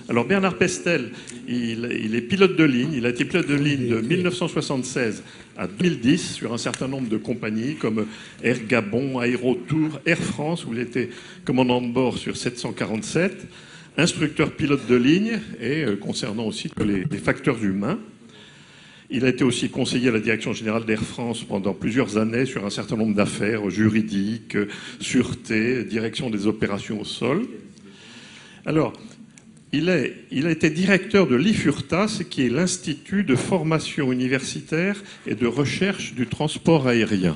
Alors Bernard Pestel, il est pilote de ligne. Il a été pilote de ligne de 1976 à 2010 sur un certain nombre de compagnies comme Air Gabon, Aérotour, Air France, où il était commandant de bord sur 747, instructeur pilote de ligne et concernant aussi les facteurs humains. Il a été aussi conseiller à la direction générale d'Air France pendant plusieurs années sur un certain nombre d'affaires juridiques, sûreté, direction des opérations au sol. Alors, il a été directeur de l'IFURTA, qui est l'Institut de formation universitaire et de recherche du transport aérien.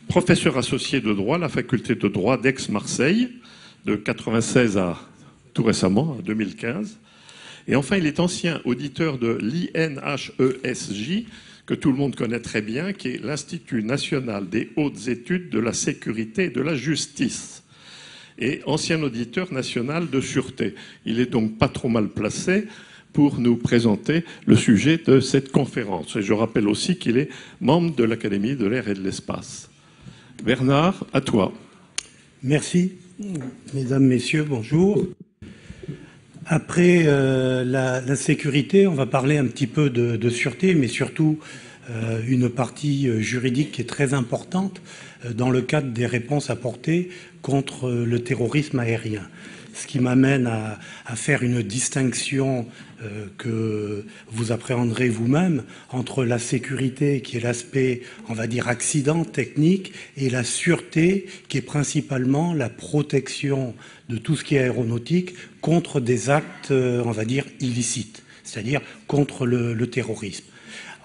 Professeur associé de droit à la faculté de droit d'Aix-Marseille, de 1996 à tout récemment, en 2015. Et enfin, il est ancien auditeur de l'INHESJ, que tout le monde connaît très bien, qui est l'Institut national des hautes études de la sécurité et de la justice, et ancien auditeur national de sûreté. Il est donc pas trop mal placé pour nous présenter le sujet de cette conférence. Et je rappelle aussi qu'il est membre de l'Académie de l'air et de l'espace. Bernard, à toi. Merci. Mesdames, Messieurs, bonjour. Après la sécurité, on va parler un petit peu de sûreté, mais surtout une partie juridique qui est très importante dans le cadre des réponses apportées contre le terrorisme aérien. Ce qui m'amène à faire une distinction que vous appréhenderez vous-même entre la sécurité, qui est l'aspect, on va dire, accident technique, et la sûreté, qui est principalement la protection de tout ce qui est aéronautique contre des actes, on va dire, illicites, c'est-à-dire contre le terrorisme.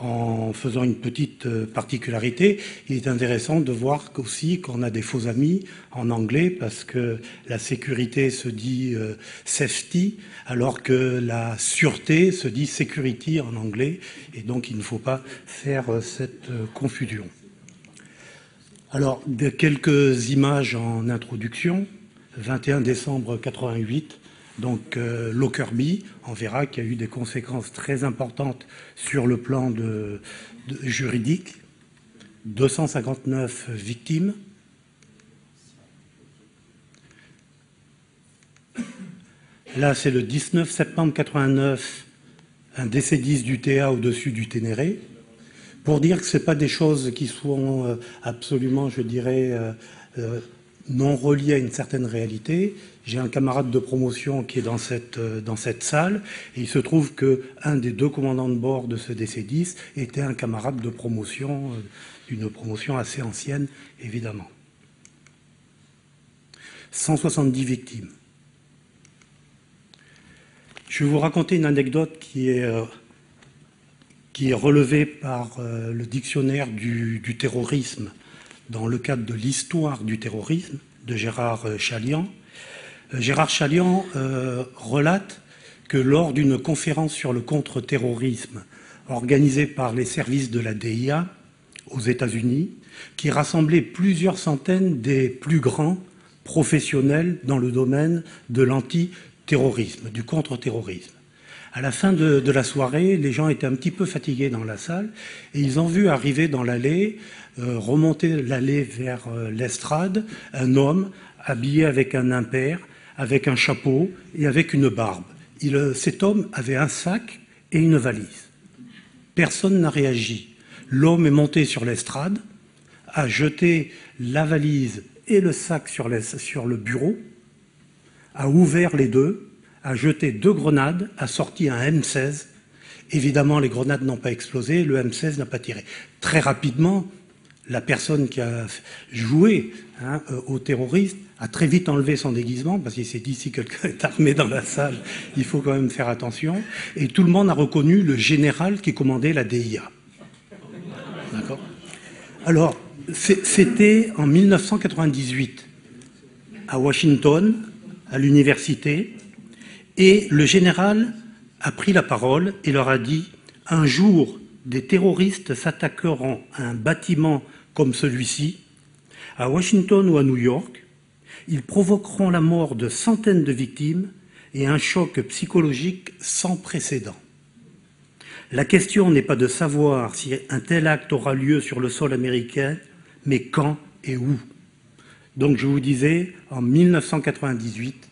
En faisant une petite particularité, il est intéressant de voir aussi qu'on a des faux amis en anglais, parce que la sécurité se dit safety, alors que la sûreté se dit security en anglais, et donc il ne faut pas faire cette confusion. Alors, quelques images en introduction. 21 décembre 88. Donc Lockerbie, on verra qu'il y a eu des conséquences très importantes sur le plan juridique. 259 victimes. Là, c'est le 19 septembre 89, un DC-10 du TA au-dessus du Ténéré. Pour dire que ce n'est pas des choses qui sont absolument, je dirais, non reliées à une certaine réalité. J'ai un camarade de promotion qui est dans cette salle, et il se trouve qu'un des deux commandants de bord de ce DC-10 était un camarade de promotion, d'une promotion assez ancienne, évidemment. 170 victimes. Je vais vous raconter une anecdote qui est relevée par le dictionnaire du terrorisme dans le cadre de l'histoire du terrorisme de Gérard Chaliand. Gérard Chaliand relate que lors d'une conférence sur le contre-terrorisme organisée par les services de la DIA aux États-Unis, qui rassemblait plusieurs centaines des plus grands professionnels dans le domaine de l'antiterrorisme, du contre-terrorisme. À la fin de la soirée, les gens étaient un petit peu fatigués dans la salle, et ils ont vu arriver dans l'allée, remonter l'allée vers l'estrade, un homme habillé avec un impair, avec un chapeau et avec une barbe. Cet homme avait un sac et une valise. Personne n'a réagi. L'homme est monté sur l'estrade, a jeté la valise et le sac sur le bureau, a ouvert les deux, a jeté 2 grenades, a sorti un M16. Évidemment, les grenades n'ont pas explosé, le M16 n'a pas tiré. Très rapidement, la personne qui a joué au terroriste a très vite enlevé son déguisement, parce qu'il s'est dit, si quelqu'un est armé dans la salle, il faut quand même faire attention. Et tout le monde a reconnu le général qui commandait la DIA. D'accord ? Alors, c'était en 1998, à Washington, à l'université, et le général a pris la parole et leur a dit « Un jour, des terroristes s'attaqueront à un bâtiment comme celui-ci, à Washington ou à New York. Ils provoqueront la mort de centaines de victimes et un choc psychologique sans précédent. La question n'est pas de savoir si un tel acte aura lieu sur le sol américain, mais quand et où. » Donc je vous disais, en 1998,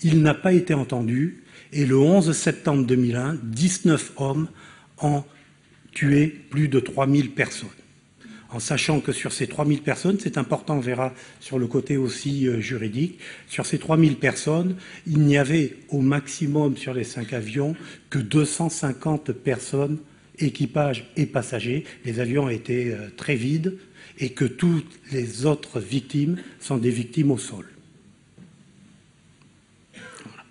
il n'a pas été entendu, Et le 11 septembre 2001, 19 hommes ont tué plus de 3000 personnes. En sachant que sur ces 3000 personnes, c'est important, on verra sur le côté aussi juridique, sur ces 3000 personnes, il n'y avait au maximum sur les 5 avions que 250 personnes, équipage et passagers. Les avions étaient très vides et que toutes les autres victimes sont des victimes au sol. Voilà.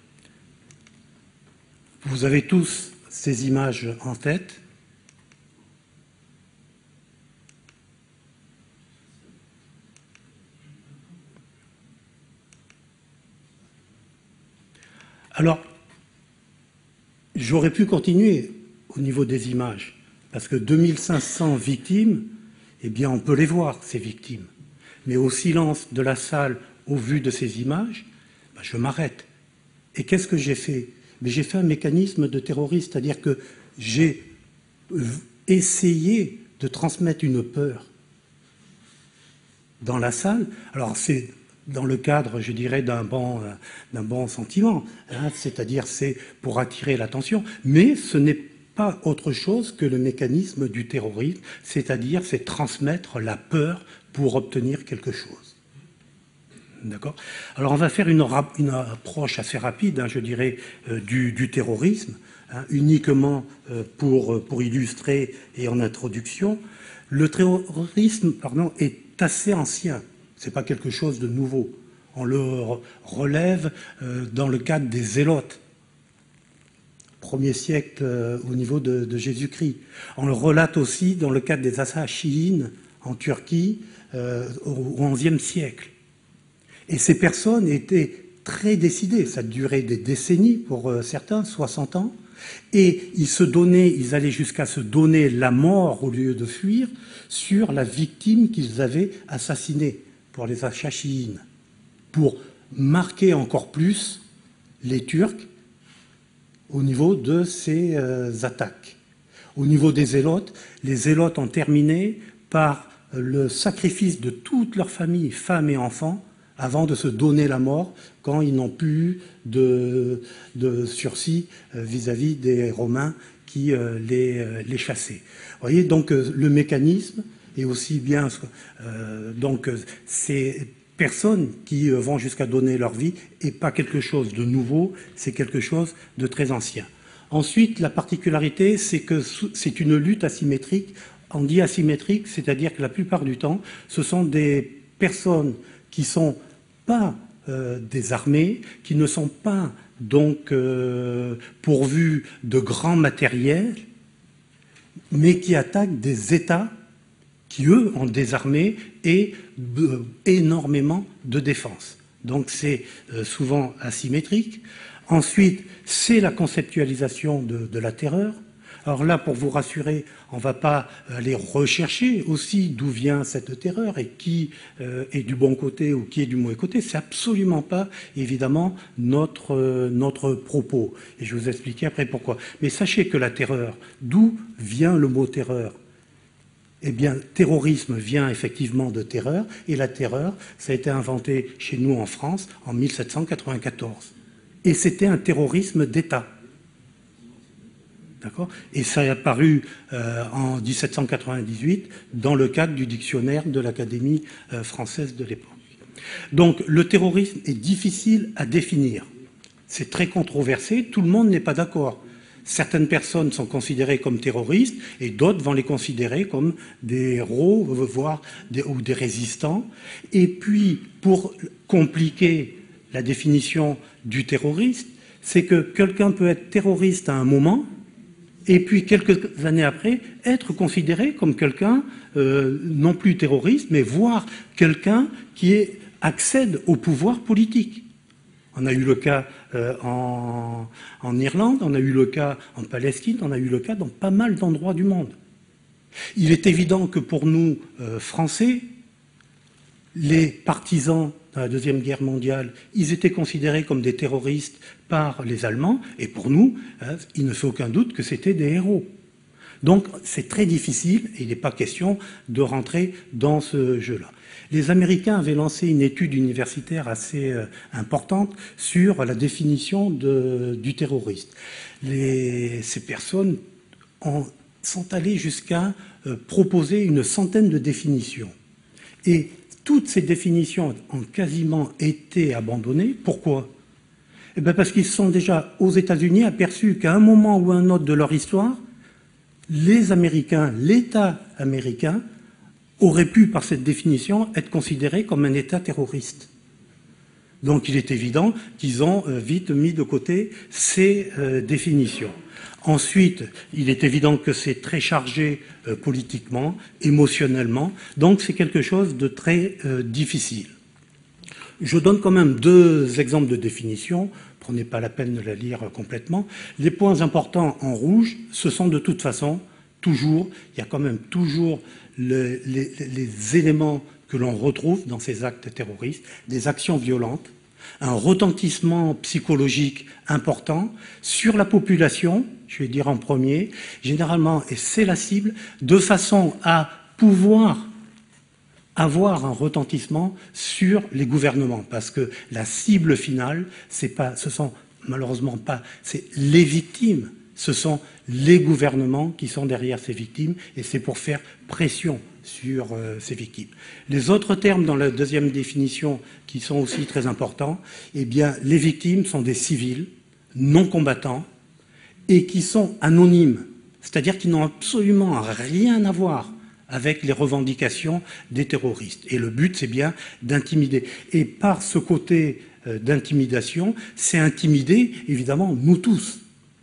Vous avez tous ces images en tête. Alors, j'aurais pu continuer au niveau des images, parce que 2500 victimes, eh bien, on peut les voir, ces victimes. Mais au silence de la salle, au vu de ces images, ben, je m'arrête. Et qu'est-ce que j'ai fait? Mais j'ai fait un mécanisme de terroriste, c'est-à-dire que j'ai essayé de transmettre une peur dans la salle. Alors, c'est dans le cadre, je dirais, d'un bon sentiment, hein, c'est-à-dire c'est pour attirer l'attention, mais ce n'est pas autre chose que le mécanisme du terrorisme, c'est-à-dire c'est transmettre la peur pour obtenir quelque chose. D'accord? Alors on va faire une approche assez rapide, hein, je dirais, du terrorisme, hein, uniquement pour illustrer et en introduction. Le terrorisme, est assez ancien. Ce n'est pas quelque chose de nouveau. On le relève dans le cadre des Zélotes, 1er siècle au niveau de Jésus-Christ. On le relate aussi dans le cadre des Assachides en Turquie au XIe siècle. Et ces personnes étaient très décidées. Ça durait des décennies pour certains, 60 ans. Et ils allaient jusqu'à se donner la mort au lieu de fuir sur la victime qu'ils avaient assassinée, pour les Assachides, pour marquer encore plus les Turcs au niveau de ces attaques. Au niveau des Zélotes, les Zélotes ont terminé par le sacrifice de toute leur famille, femmes et enfants, avant de se donner la mort quand ils n'ont plus de sursis vis-à-vis des Romains qui les chassaient. Vous voyez, donc le mécanisme est aussi bien... donc ces personnes qui vont jusqu'à donner leur vie n'est pas quelque chose de nouveau, c'est quelque chose de très ancien. Ensuite, la particularité, c'est que c'est une lutte asymétrique. On dit asymétrique, c'est-à-dire que la plupart du temps, ce sont des personnes qui ne sont pas des armées, qui ne sont pas donc pourvues de grands matériels, mais qui attaquent des États qui, eux, ont des armées et énormément de défense. Donc c'est souvent asymétrique. Ensuite, c'est la conceptualisation de la terreur. Alors là, pour vous rassurer, on ne va pas aller rechercher aussi d'où vient cette terreur et qui est du bon côté ou qui est du mauvais côté. C'est absolument pas, évidemment, notre propos. Et je vais vous expliquer après pourquoi. Mais sachez que la terreur, d'où vient le mot terreur? Eh bien, terrorisme vient effectivement de terreur, et la terreur, ça a été inventé chez nous en France en 1794. Et c'était un terrorisme d'État. D'accord ? Et ça est apparu en 1798 dans le cadre du dictionnaire de l'Académie française de l'époque. Donc, le terrorisme est difficile à définir. C'est très controversé, tout le monde n'est pas d'accord. Certaines personnes sont considérées comme terroristes et d'autres vont les considérer comme des héros, voire ou des résistants. Et puis, pour compliquer la définition du terroriste, c'est que quelqu'un peut être terroriste à un moment et puis quelques années après être considéré comme quelqu'un non plus terroriste, mais voire quelqu'un qui accède au pouvoir politique. On a eu le cas en Irlande, on a eu le cas en Palestine, on a eu le cas dans pas mal d'endroits du monde. Il est évident que pour nous, Français, les partisans de la Deuxième Guerre mondiale, ils étaient considérés comme des terroristes par les Allemands, et pour nous, il ne fait aucun doute que c'était des héros. Donc c'est très difficile, et il n'est pas question de rentrer dans ce jeu-là. les Américains avaient lancé une étude universitaire assez importante sur la définition du terroriste. Ces personnes sont allées jusqu'à proposer une centaine de définitions. Et toutes ces définitions ont quasiment été abandonnées. Pourquoi ? Eh bien parce qu'ils se sont déjà, aux États-Unis, aperçus qu'à un moment ou un autre de leur histoire, les Américains, l'État américain, aurait pu, par cette définition, être considéré comme un État terroriste. Donc il est évident qu'ils ont vite mis de côté ces définitions. Ensuite, il est évident que c'est très chargé politiquement, émotionnellement, donc c'est quelque chose de très difficile. Je donne quand même 2 exemples de définition, prenez pas la peine de la lire complètement. Les points importants en rouge, ce sont de toute façon, toujours, il y a quand même toujours les éléments que l'on retrouve dans ces actes terroristes, des actions violentes, un retentissement psychologique important sur la population, je vais dire en premier, généralement, et c'est la cible, de façon à pouvoir avoir un retentissement sur les gouvernements, parce que la cible finale, ce sont malheureusement pas, c'est les victimes, ce sont les gouvernements qui sont derrière ces victimes, et c'est pour faire pression sur ces victimes. Les autres termes dans la deuxième définition qui sont aussi très importants, eh bien, les victimes sont des civils non combattants et qui sont anonymes, c'est-à-dire qu'ils n'ont absolument rien à voir avec les revendications des terroristes. Et le but, c'est bien d'intimider. Et par ce côté d'intimidation, c'est intimider, évidemment, nous tous,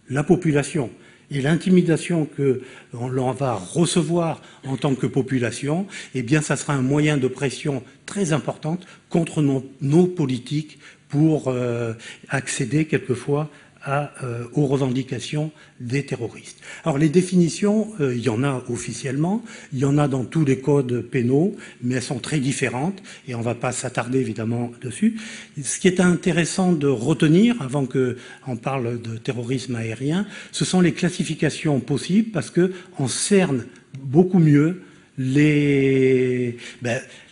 la population. Et l'intimidation que l'on va recevoir en tant que population, eh bien, ça sera un moyen de pression très importante contre nos politiques pour accéder quelquefois aux revendications des terroristes. Alors les définitions, il y en a officiellement, il y en a dans tous les codes pénaux, mais elles sont très différentes et on ne va pas s'attarder évidemment dessus. Ce qui est intéressant de retenir, avant qu'on parle de terrorisme aérien, ce sont les classifications possibles parce qu'on cerne beaucoup mieux les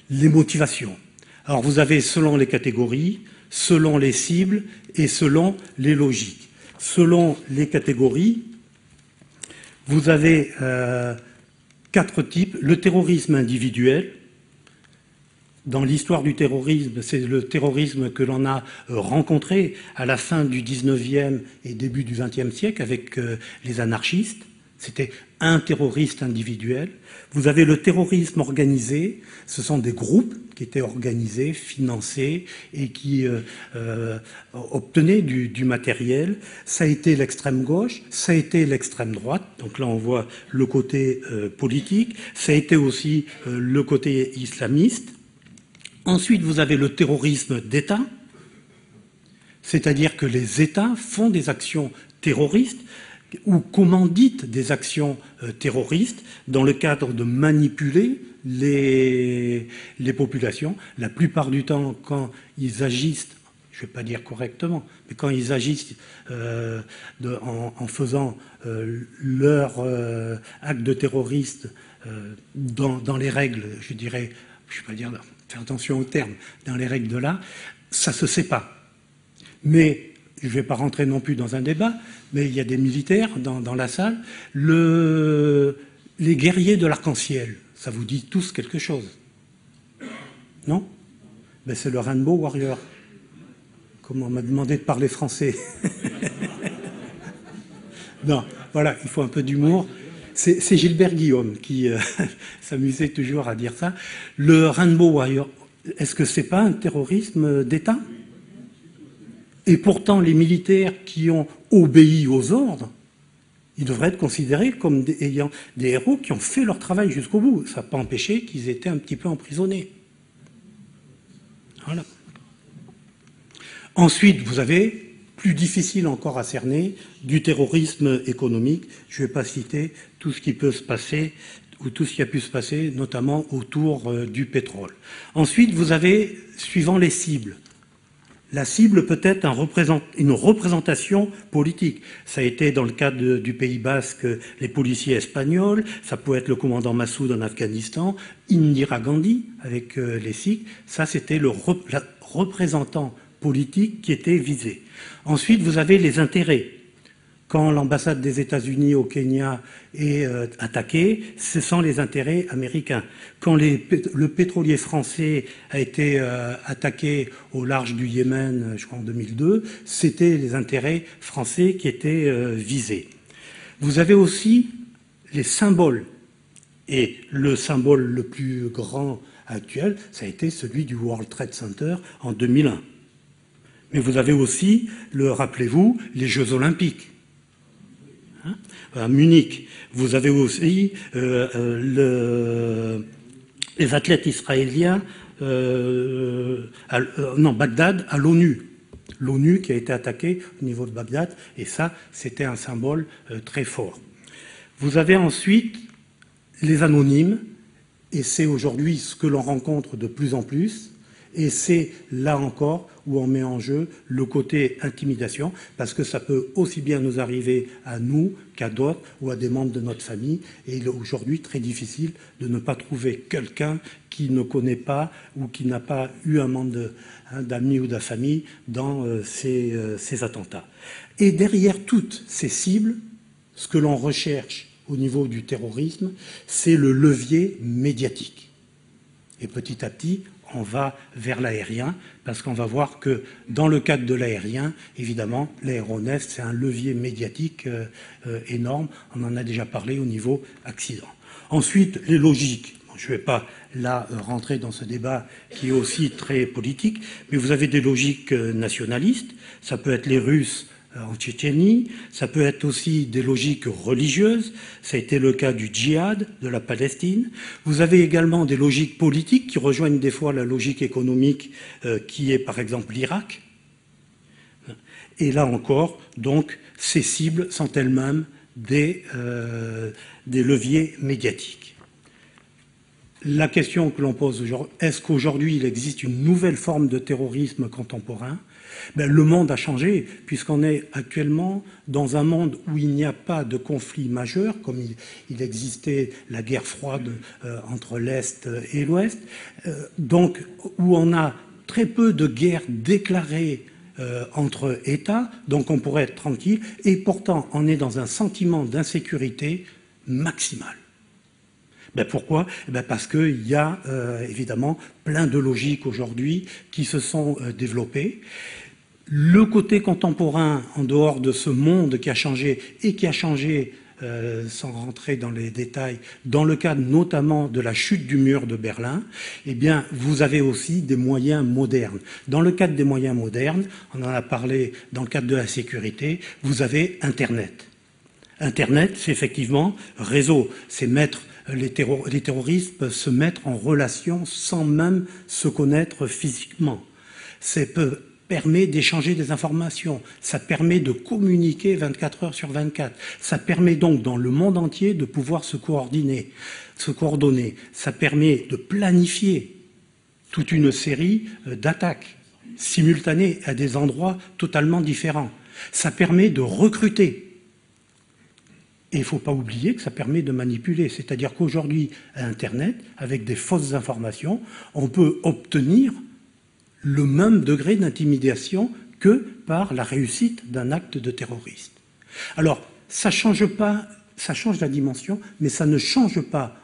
motivations. Alors vous avez selon les catégories, selon les cibles et selon les logiques. Selon les catégories, vous avez 4 types. Le terrorisme individuel. Dans l'histoire du terrorisme, c'est le terrorisme que l'on a rencontré à la fin du 19e et début du 20e siècle avec les anarchistes. C'était un terroriste individuel. Vous avez le terrorisme organisé. Ce sont des groupes qui étaient organisés, financés et qui obtenaient du matériel. Ça a été l'extrême gauche, ça a été l'extrême droite. Donc là, on voit le côté politique. Ça a été aussi le côté islamiste. Ensuite, vous avez le terrorisme d'État. C'est-à-dire que les États font des actions terroristes ou commanditent des actions terroristes dans le cadre de manipuler les populations. La plupart du temps, quand ils agissent, je ne vais pas dire correctement, mais quand ils agissent en faisant leur acte de terroriste dans les règles, je dirais, je ne vais pas dire, faire attention aux termes, dans les règles de l'art, ça ne se sait pas. Mais je ne vais pas rentrer non plus dans un débat, mais il y a des militaires dans la salle. Les guerriers de l'arc-en-ciel, ça vous dit tous quelque chose? Non? Ben c'est le Rainbow Warrior. Comme on m'a demandé de parler français. Non, voilà, il faut un peu d'humour. C'est Gilbert Guillaume qui s'amusait toujours à dire ça. Le Rainbow Warrior, est-ce que c'est pas un terrorisme d'État? Et pourtant, les militaires qui ont obéi aux ordres, ils devraient être considérés comme ayant des héros qui ont fait leur travail jusqu'au bout. Ça n'a pas empêché qu'ils étaient un petit peu emprisonnés. Voilà. Ensuite, vous avez, plus difficile encore à cerner, du terrorisme économique. Je ne vais pas citer tout ce qui peut se passer, ou tout ce qui a pu se passer, notamment autour du pétrole. Ensuite, vous avez, suivant les cibles, La cible peut être une représentation politique. Ça a été dans le cas du Pays Basque, les policiers espagnols, ça peut être le commandant Massoud en Afghanistan, Indira Gandhi avec les Sikhs, ça c'était le représentant politique qui était visé. Ensuite, vous avez les intérêts. Quand l'ambassade des États-Unis au Kenya est attaquée, ce sont les intérêts américains. Quand le pétrolier français a été attaqué au large du Yémen, je crois en 2002, c'était les intérêts français qui étaient visés. Vous avez aussi les symboles. Et le symbole le plus grand actuel, ça a été celui du World Trade Center en 2001. Mais vous avez aussi, rappelez-vous, les Jeux Olympiques. À Munich, vous avez aussi les athlètes israéliens, Bagdad, à l'ONU. L'ONU qui a été attaquée au niveau de Bagdad, et ça, c'était un symbole très fort. Vous avez ensuite les anonymes, et c'est aujourd'hui ce que l'on rencontre de plus en plus, et c'est là encore où on met en jeu le côté intimidation, parce que ça peut aussi bien nous arriver à nous qu'à d'autres ou à des membres de notre famille. Et il est aujourd'hui très difficile de ne pas trouver quelqu'un qui ne connaît pas ou qui n'a pas eu un membre d'amis ou de la famille dans ces attentats. Et derrière toutes ces cibles, ce que l'on recherche au niveau du terrorisme, c'est le levier médiatique. Et petit à petit, on va vers l'aérien, parce qu'on va voir que dans le cadre de l'aérien, évidemment, l'aéronef, c'est un levier médiatique énorme. On en a déjà parlé au niveau accident. Ensuite, les logiques. Je ne vais pas là rentrer dans ce débat qui est aussi très politique, mais vous avez des logiques nationalistes. Ça peut être les Russes en Tchétchénie, ça peut être aussi des logiques religieuses, ça a été le cas du djihad, de la Palestine. Vous avez également des logiques politiques qui rejoignent des fois la logique économique qui est par exemple l'Irak. Et là encore, donc, ces cibles sont elles-mêmes des leviers médiatiques. La question que l'on pose aujourd'hui, est-ce qu'aujourd'hui il existe une nouvelle forme de terrorisme contemporain ? Le monde a changé, puisqu'on est actuellement dans un monde où il n'y a pas de conflit majeur, comme il existait la guerre froide entre l'Est et l'Ouest, donc où on a très peu de guerres déclarées entre États, donc on pourrait être tranquille, et pourtant on est dans un sentiment d'insécurité maximale. Pourquoi ? Parce qu'il y a évidemment plein de logiques aujourd'hui qui se sont développées. Le côté contemporain, en dehors de ce monde qui a changé, et qui a changé, sans rentrer dans les détails, dans le cadre notamment de la chute du mur de Berlin, eh bien, vous avez aussi des moyens modernes. Dans le cadre des moyens modernes, on en a parlé dans le cadre de la sécurité, vous avez Internet. Internet, c'est effectivement réseau, c'est mettre les terroristes peuvent se mettre en relation sans même se connaître physiquement. Ça permet d'échanger des informations, ça permet de communiquer 24 heures sur 24, ça permet donc dans le monde entier de pouvoir se coordonner, ça permet de planifier toute une série d'attaques simultanées à des endroits totalement différents. Ça permet de recruter. Et il ne faut pas oublier que ça permet de manipuler. C'est-à-dire qu'aujourd'hui, à Internet, avec des fausses informations, on peut obtenir le même degré d'intimidation que par la réussite d'un acte de terrorisme. Alors, ça change pas, ça change la dimension, mais ça ne change pas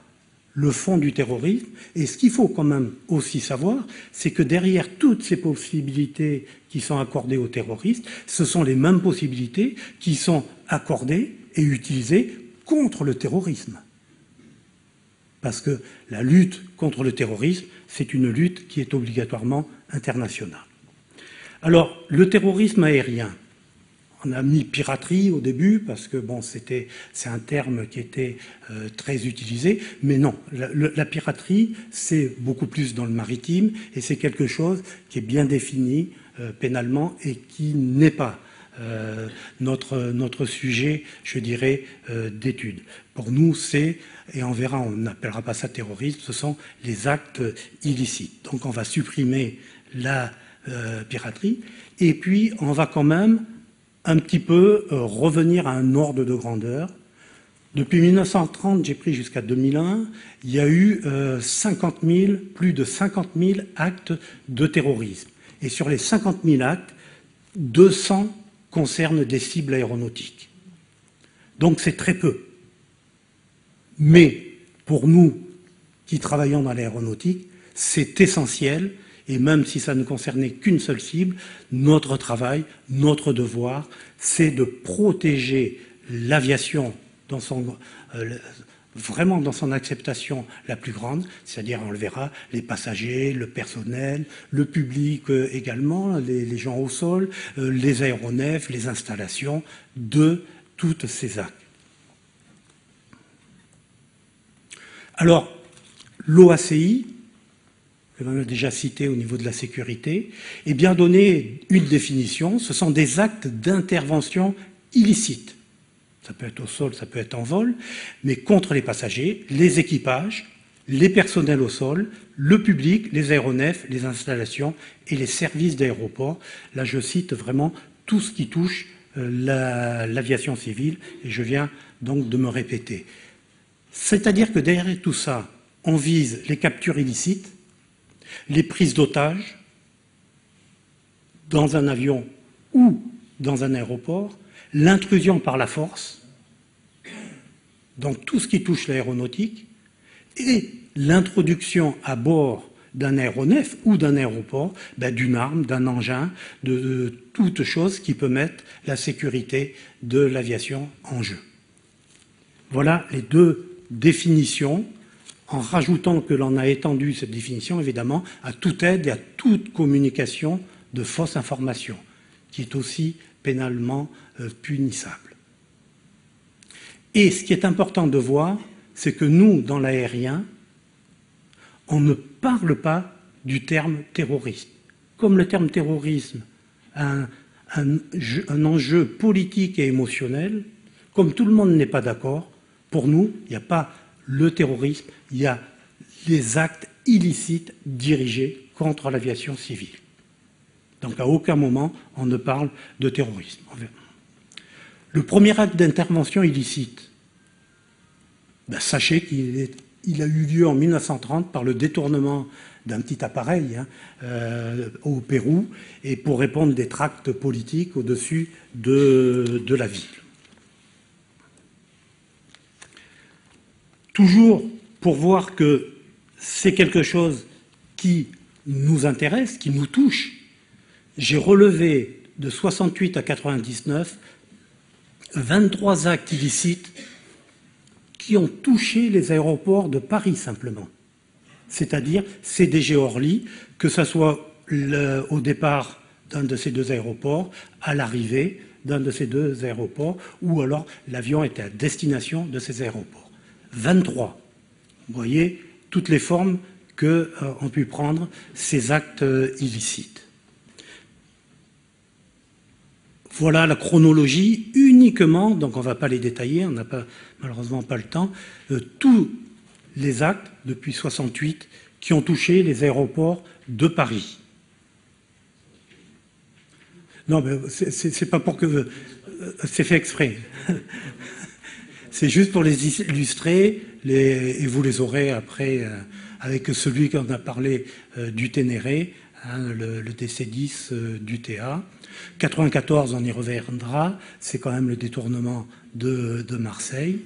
le fond du terrorisme. Et ce qu'il faut quand même aussi savoir, c'est que derrière toutes ces possibilités qui sont accordées aux terroristes, ce sont les mêmes possibilités qui sont accordées et utilisées contre le terrorisme. Parce que la lutte contre le terrorisme, c'est une lutte qui est obligatoirement internationale. Alors, le terrorisme aérien, on a mis piraterie au début, parce que bon, c'est un terme qui était très utilisé, mais non, la piraterie, c'est beaucoup plus dans le maritime, et c'est quelque chose qui est bien défini pénalement et qui n'est pas notre sujet, je dirais, d'étude. Pour nous, c'est, et on verra, on n'appellera pas ça terrorisme, ce sont les actes illicites. Donc on va supprimer la piraterie. Et puis, on va quand même un petit peu revenir à un ordre de grandeur. Depuis 1930, j'ai pris jusqu'à 2001, il y a eu plus de 50 000 actes de terrorisme. Et sur les 50 000 actes, 200 concernent des cibles aéronautiques. Donc c'est très peu. Mais pour nous qui travaillons dans l'aéronautique, c'est essentiel. Et même si ça ne concernait qu'une seule cible, notre travail, notre devoir, c'est de protéger l'aviation vraiment dans son acceptation la plus grande, c'est-à-dire, on le verra, les passagers, le personnel, le public également, les gens au sol, les aéronefs, les installations, de toutes ces actes. Alors, l'OACI, que l'on a déjà cité au niveau de la sécurité, est bien donné une définition. Ce sont des actes d'intervention illicites. Ça peut être au sol, ça peut être en vol, mais contre les passagers, les équipages, les personnels au sol, le public, les aéronefs, les installations et les services d'aéroport. Là, je cite vraiment tout ce qui touche l'aviation civile, et je viens donc de me répéter. C'est-à-dire que derrière tout ça, on vise les captures illicites, les prises d'otages dans un avion ou dans un aéroport, l'intrusion par la force, donc tout ce qui touche l'aéronautique, et l'introduction à bord d'un aéronef ou d'un aéroport, d'une arme, d'un engin, de toute chose qui peut mettre la sécurité de l'aviation en jeu. Voilà les deux définitions, en rajoutant que l'on a étendu cette définition, évidemment, à toute aide et à toute communication de fausses informations, qui est aussi pénalement punissable. Et ce qui est important de voir, c'est que nous, dans l'aérien, on ne parle pas du terme terrorisme. Comme le terme terrorisme a un enjeu politique et émotionnel, comme tout le monde n'est pas d'accord, pour nous, il n'y a pas le terrorisme, il y a les actes illicites dirigés contre l'aviation civile. Donc à aucun moment on ne parle de terrorisme. Le premier acte d'intervention illicite, sachez qu'il a eu lieu en 1930 par le détournement d'un petit appareil au Pérou, et pour répondre des tracts politiques au-dessus de la ville. Toujours pour voir que c'est quelque chose qui nous intéresse, qui nous touche, j'ai relevé de 68 à 99 23 actes illicites qui ont touché les aéroports de Paris simplement. C'est-à-dire CDG Orly, que ce soit au départ d'un de ces deux aéroports, à l'arrivée d'un de ces deux aéroports, ou alors l'avion était à destination de ces aéroports. 23. Vous voyez toutes les formes qu'ont pu prendre ces actes illicites. Voilà la chronologie uniquement, donc on ne va pas les détailler, on n'a malheureusement pas le temps, tous les actes depuis 68 qui ont touché les aéroports de Paris. Non, mais c'est pas pour que... c'est fait exprès. C'est juste pour les illustrer, et vous les aurez après avec celui qu'on a parlé du Ténéré, le DC-10 du TA. 94, on y reviendra, c'est quand même le détournement de Marseille.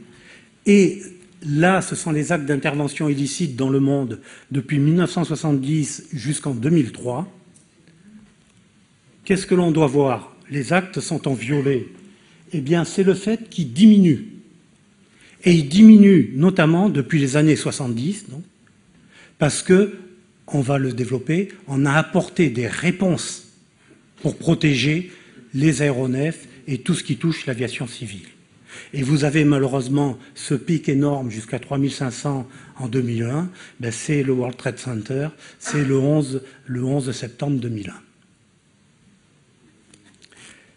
Et là, ce sont les actes d'intervention illicite dans le monde depuis 1970 jusqu'en 2003. Qu'est-ce que l'on doit voir? Les actes sont en violet. Eh bien, c'est le fait qu'ils diminuent. Et ils diminuent notamment depuis les années 70, donc, parce que, on va le développer, on a apporté des réponses pour protéger les aéronefs et tout ce qui touche l'aviation civile. Et vous avez malheureusement ce pic énorme jusqu'à 3500 en 2001, c'est le World Trade Center, c'est le 11 septembre 2001.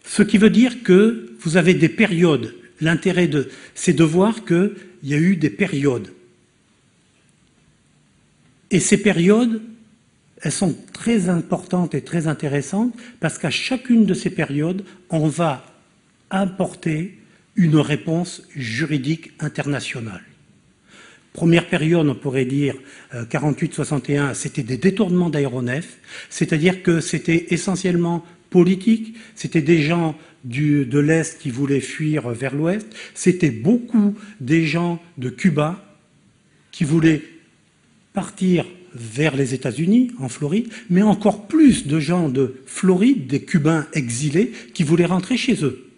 Ce qui veut dire que vous avez des périodes. L'intérêt c'est de voir qu'il y a eu des périodes. Et ces périodes, elles sont très importantes et très intéressantes parce qu'à chacune de ces périodes, on va apporter une réponse juridique internationale. Première période, on pourrait dire 48-61, c'était des détournements d'aéronefs, c'est-à-dire que c'était essentiellement politique, c'était des gens de l'Est qui voulaient fuir vers l'Ouest, c'était beaucoup des gens de Cuba qui voulaient partir vers les États-Unis, en Floride, mais encore plus de gens de Floride, des Cubains exilés, qui voulaient rentrer chez eux.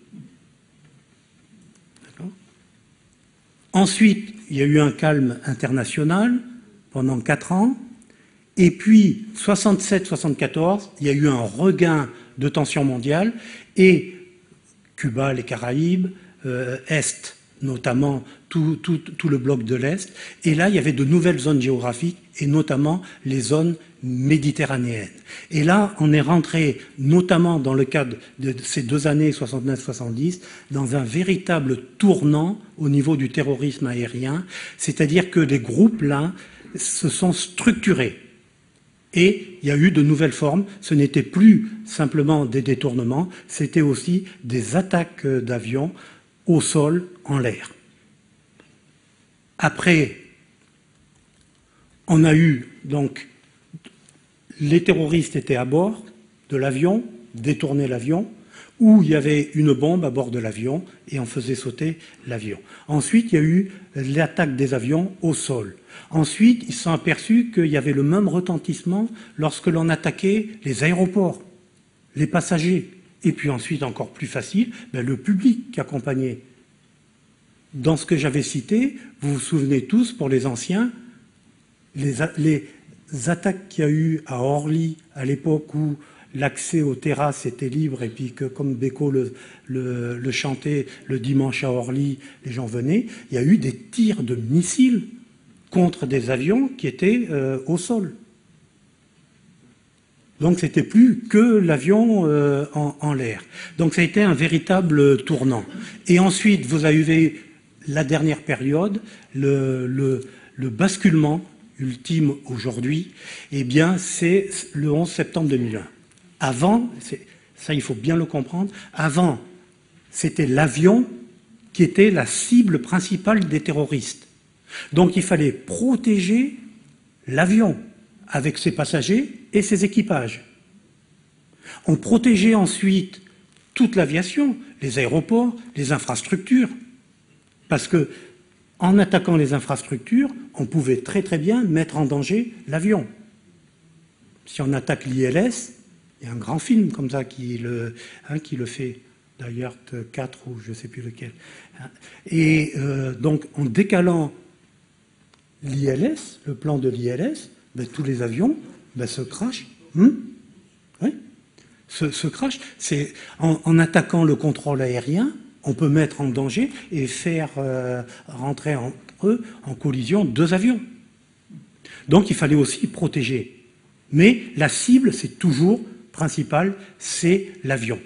Ensuite, il y a eu un calme international pendant 4 ans, et puis 67-74, il y a eu un regain de tension mondiale, et Cuba, les Caraïbes, Est, notamment tout le bloc de l'Est, et là, il y avait de nouvelles zones géographiques, et notamment les zones méditerranéennes. Et là, on est rentré, notamment dans le cadre de ces 2 années 69-70, dans un véritable tournant au niveau du terrorisme aérien, c'est-à-dire que les groupes, là, se sont structurés. Et il y a eu de nouvelles formes. Ce n'était plus simplement des détournements, c'était aussi des attaques d'avions au sol, en l'air. Après, on a eu, donc, les terroristes étaient à bord de l'avion, détournaient l'avion, ou il y avait une bombe à bord de l'avion et on faisait sauter l'avion. Ensuite, il y a eu l'attaque des avions au sol. Ensuite, ils se sont aperçus qu'il y avait le même retentissement lorsque l'on attaquait les aéroports, les passagers. Et puis ensuite, encore plus facile, le public qui accompagnait. Dans ce que j'avais cité, vous vous souvenez tous, pour les anciens, les attaques qu'il y a eu à Orly, à l'époque où l'accès aux terrasses était libre, et puis que, comme Beko le chantait le dimanche à Orly, les gens venaient, il y a eu des tirs de missiles contre des avions qui étaient au sol. Donc c'était plus que l'avion en l'air. Donc ça a été un véritable tournant. Et ensuite, vous avez la dernière période, le basculement ultime aujourd'hui, eh bien c'est le 11 septembre 2001. Avant, ça il faut bien le comprendre, avant c'était l'avion qui était la cible principale des terroristes. Donc il fallait protéger l'avion avec ses passagers et ses équipages. On protégeait ensuite toute l'aviation, les aéroports, les infrastructures, parce que en attaquant les infrastructures, on pouvait très très bien mettre en danger l'avion. Si on attaque l'ILS, il y a un grand film comme ça qui le fait, d'ailleurs 4 ou je ne sais plus lequel. Et donc en décalant l'ILS, le plan de l'ILS, tous les avions se crashent. Oui. Se crashent. En attaquant le contrôle aérien, on peut mettre en danger et faire rentrer entre eux en collision 2 avions. Donc il fallait aussi protéger. Mais la cible, c'est toujours principale, c'est l'avion.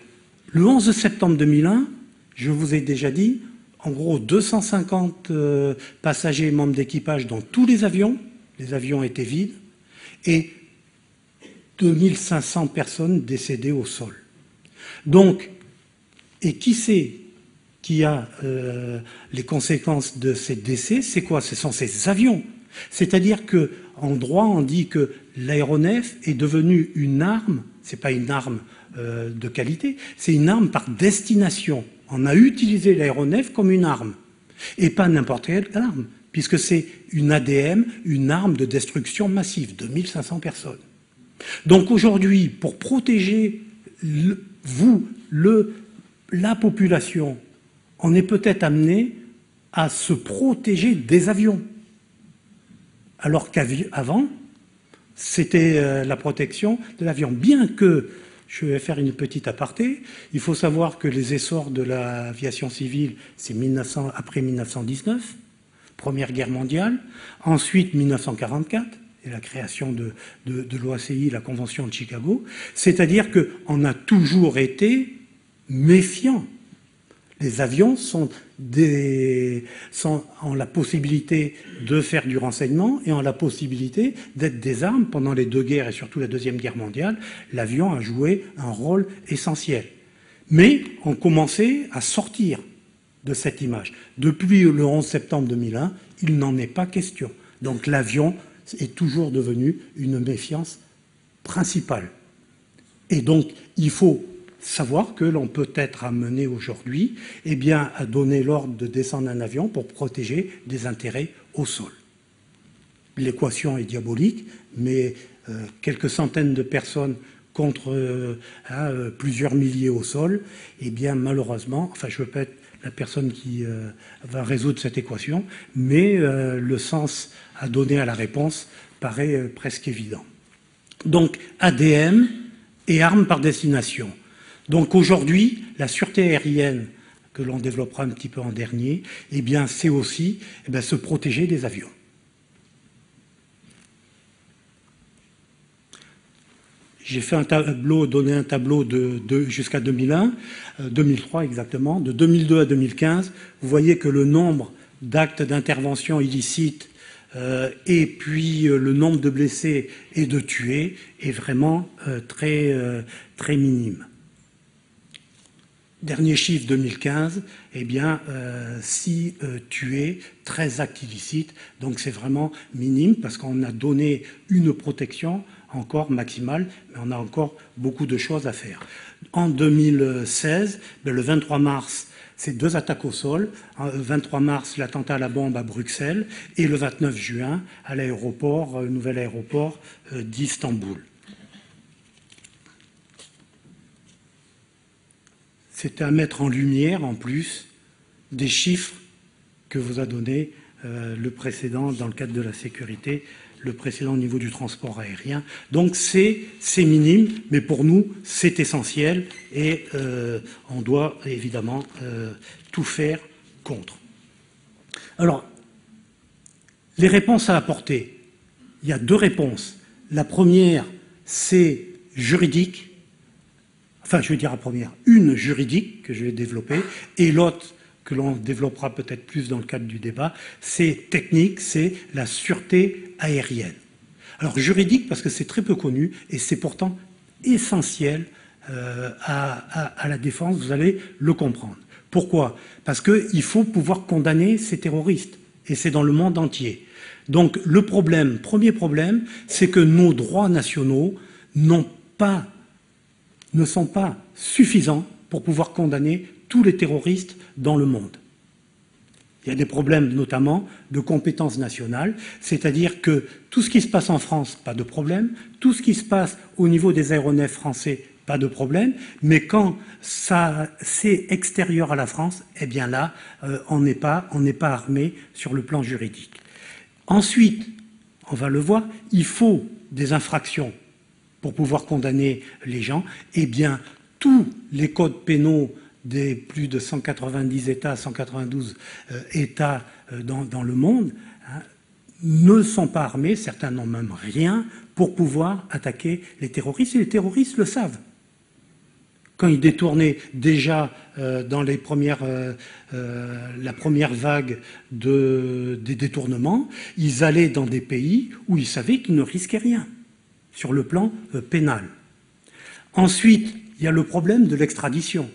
Le 11 septembre 2001, je vous ai déjà dit, en gros 250 passagers et membres d'équipage dans tous les avions étaient vides, et 2500 personnes décédées au sol. Donc, et qui c'est qui a les conséquences de ces décès? C'est quoi? Ce sont ces avions. C'est-à-dire qu'en droit, on dit que l'aéronef est devenu une arme, c'est pas une arme de qualité, c'est une arme par destination. On a utilisé l'aéronef comme une arme, et pas n'importe quelle arme, puisque c'est une ADM, une arme de destruction massive, 2500 personnes. Donc aujourd'hui, pour protéger la population, on est peut-être amené à se protéger des avions. Alors qu'avant, c'était la protection de l'avion. Bien que, je vais faire une petite aparté, il faut savoir que les essors de l'aviation civile, c'est après 1919, Première Guerre mondiale, ensuite 1944, et la création de l'OACI, la Convention de Chicago, c'est-à-dire qu'on a toujours été méfiant. Les avions ont la possibilité de faire du renseignement et ont la possibilité d'être des armes. Pendant les deux guerres et surtout la Deuxième Guerre mondiale, l'avion a joué un rôle essentiel. Mais on commençait à sortir de cette image. Depuis le 11 septembre 2001, il n'en est pas question. Donc l'avion est toujours devenu une méfiance principale. Et donc il faut savoir que l'on peut être amené aujourd'hui à donner l'ordre de descendre un avion pour protéger des intérêts au sol. L'équation est diabolique, mais quelques centaines de personnes contre plusieurs milliers au sol, malheureusement, enfin je ne veux pas être la personne qui va résoudre cette équation, mais le sens à donner à la réponse paraît presque évident. Donc ADM et armes par destination. Donc aujourd'hui, la sûreté aérienne, que l'on développera un petit peu en dernier, c'est aussi se protéger des avions. J'ai fait donné un tableau jusqu'à 2001, 2003 exactement, de 2002 à 2015. Vous voyez que le nombre d'actes d'intervention illicites et puis le nombre de blessés et de tués est vraiment très minime. Dernier chiffre 2015, 6 tués, 13 actes illicites, donc c'est vraiment minime parce qu'on a donné une protection encore maximale, mais on a encore beaucoup de choses à faire. En 2016, le 23 mars, c'est 2 attaques au sol. Le 23 mars, l'attentat à la bombe à Bruxelles et le 29 juin à l'aéroport, nouvel aéroport d'Istanbul. C'est à mettre en lumière, en plus, des chiffres que vous a donné le précédent dans le cadre de la sécurité, le précédent au niveau du transport aérien. Donc c'est minime, mais pour nous, c'est essentiel et on doit évidemment tout faire contre. Alors, les réponses à apporter, il y a 2 réponses. La première, c'est juridique. Enfin, je vais dire la première, une juridique que je vais développer, et l'autre que l'on développera peut-être plus dans le cadre du débat, c'est technique, c'est la sûreté aérienne. Alors juridique parce que c'est très peu connu et c'est pourtant essentiel à la défense, vous allez le comprendre. Pourquoi? Parce qu'il faut pouvoir condamner ces terroristes, et c'est dans le monde entier. Donc le premier problème, c'est que nos droits nationaux ne sont pas suffisants pour pouvoir condamner tous les terroristes dans le monde. Il y a des problèmes notamment de compétences nationales, c'est-à-dire que tout ce qui se passe en France, pas de problème, tout ce qui se passe au niveau des aéronefs français, pas de problème, mais quand c'est extérieur à la France, là, on n'est pas armé sur le plan juridique. Ensuite, on va le voir, il faut des infractions pour pouvoir condamner les gens. Tous les codes pénaux des plus de 190 États, 192 États dans le monde ne sont pas armés, certains n'ont même rien, pour pouvoir attaquer les terroristes, et les terroristes le savent. Quand ils détournaient déjà dans la première vague des détournements, ils allaient dans des pays où ils savaient qu'ils ne risquaient rien sur le plan pénal. Ensuite, il y a le problème de l'extradition.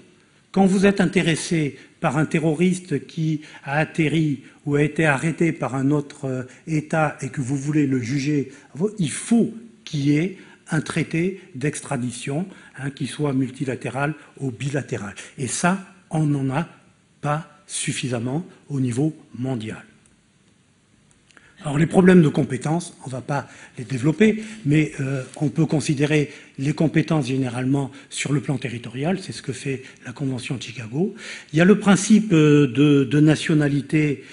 Quand vous êtes intéressé par un terroriste qui a atterri ou a été arrêté par un autre État et que vous voulez le juger, il faut qu'il y ait un traité d'extradition, qui soit multilatéral ou bilatéral. Et ça, on n'en a pas suffisamment au niveau mondial. Alors les problèmes de compétences, on ne va pas les développer, mais on peut considérer les compétences généralement sur le plan territorial, c'est ce que fait la Convention de Chicago. Il y a le principe de nationalité,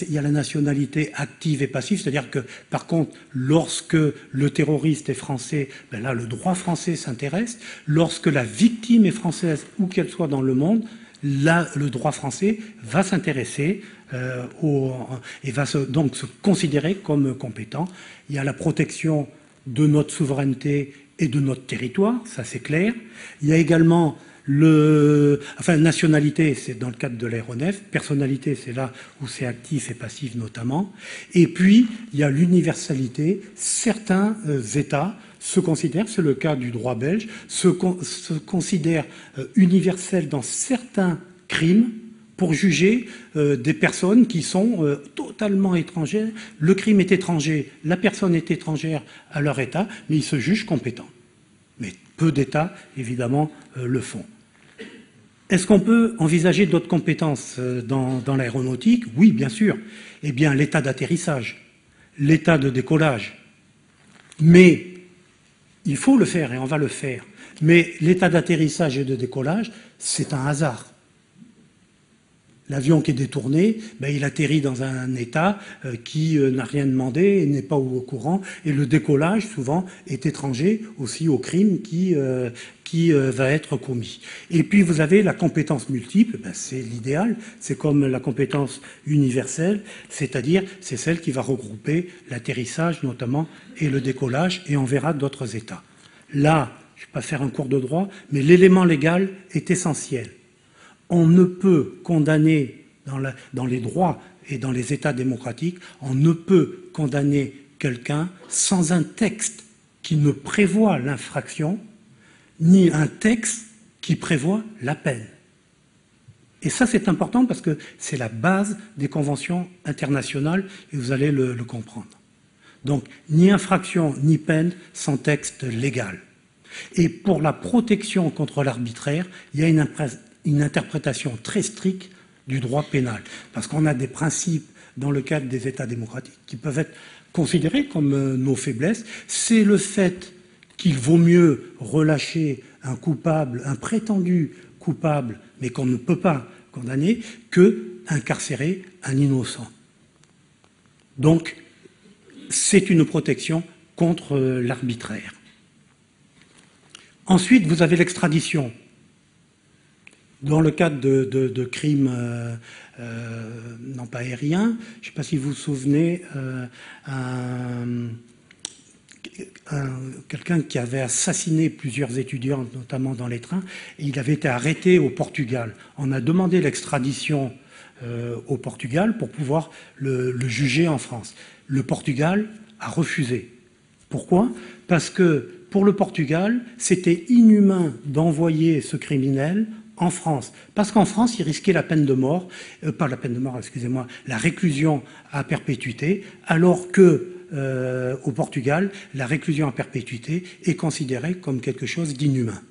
il y a la nationalité active et passive, c'est-à-dire que par contre, lorsque le terroriste est français, là le droit français s'intéresse, lorsque la victime est française, où qu'elle soit dans le monde, là le droit français va s'intéresser et va donc se considérer comme compétent. Il y a la protection de notre souveraineté et de notre territoire, ça c'est clair. Il y a également Enfin, nationalité, c'est dans le cadre de l'aéronef. Personnalité, c'est là où c'est actif et passif notamment. Et puis, il y a l'universalité. Certains États se considèrent, c'est le cas du droit belge, se considèrent universels dans certains crimes pour juger des personnes qui sont totalement étrangères. Le crime est étranger, la personne est étrangère à leur État, mais ils se jugent compétents. Mais peu d'États, évidemment, le font. Est-ce qu'on peut envisager d'autres compétences dans l'aéronautique? Oui, bien sûr. Eh bien, l'état d'atterrissage, l'état de décollage. Mais il faut le faire et on va le faire. Mais l'état d'atterrissage et de décollage, c'est un hasard. L'avion qui est détourné, ben, il atterrit dans un état qui n'a rien demandé et n'est pas au courant. Et le décollage, souvent, est étranger aussi au crime qui va être commis. Et puis, vous avez la compétence multiple. Ben, c'est l'idéal. C'est comme la compétence universelle, c'est-à-dire c'est celle qui va regrouper l'atterrissage notamment et le décollage. Et on verra d'autres états. Là, je ne vais pas faire un cours de droit, mais l'élément légal est essentiel. On ne peut condamner, dans les droits et dans les États démocratiques, on ne peut condamner quelqu'un sans un texte qui ne prévoit l'infraction, ni un texte qui prévoit la peine. Et ça, c'est important parce que c'est la base des conventions internationales et vous allez le comprendre. Donc, ni infraction, ni peine sans texte légal. Et pour la protection contre l'arbitraire, il y a une interprétation très stricte du droit pénal. Parce qu'on a des principes dans le cadre des États démocratiques qui peuvent être considérés comme nos faiblesses. C'est le fait qu'il vaut mieux relâcher un coupable, un prétendu coupable, mais qu'on ne peut pas condamner, que incarcérer un innocent. Donc, c'est une protection contre l'arbitraire. Ensuite, vous avez l'extradition. Dans le cadre de crimes, non pas aériens, je ne sais pas si vous vous souvenez, quelqu'un qui avait assassiné plusieurs étudiants, notamment dans les trains, et il avait été arrêté au Portugal. On a demandé l'extradition au Portugal pour pouvoir le juger en France. Le Portugal a refusé. Pourquoi? Parce que pour le Portugal, c'était inhumain d'envoyer ce criminel en France. Parce qu'en France, il risquait la peine de mort, pas la peine de mort, excusez-moi, la réclusion à perpétuité, alors que au Portugal, la réclusion à perpétuité est considérée comme quelque chose d'inhumain.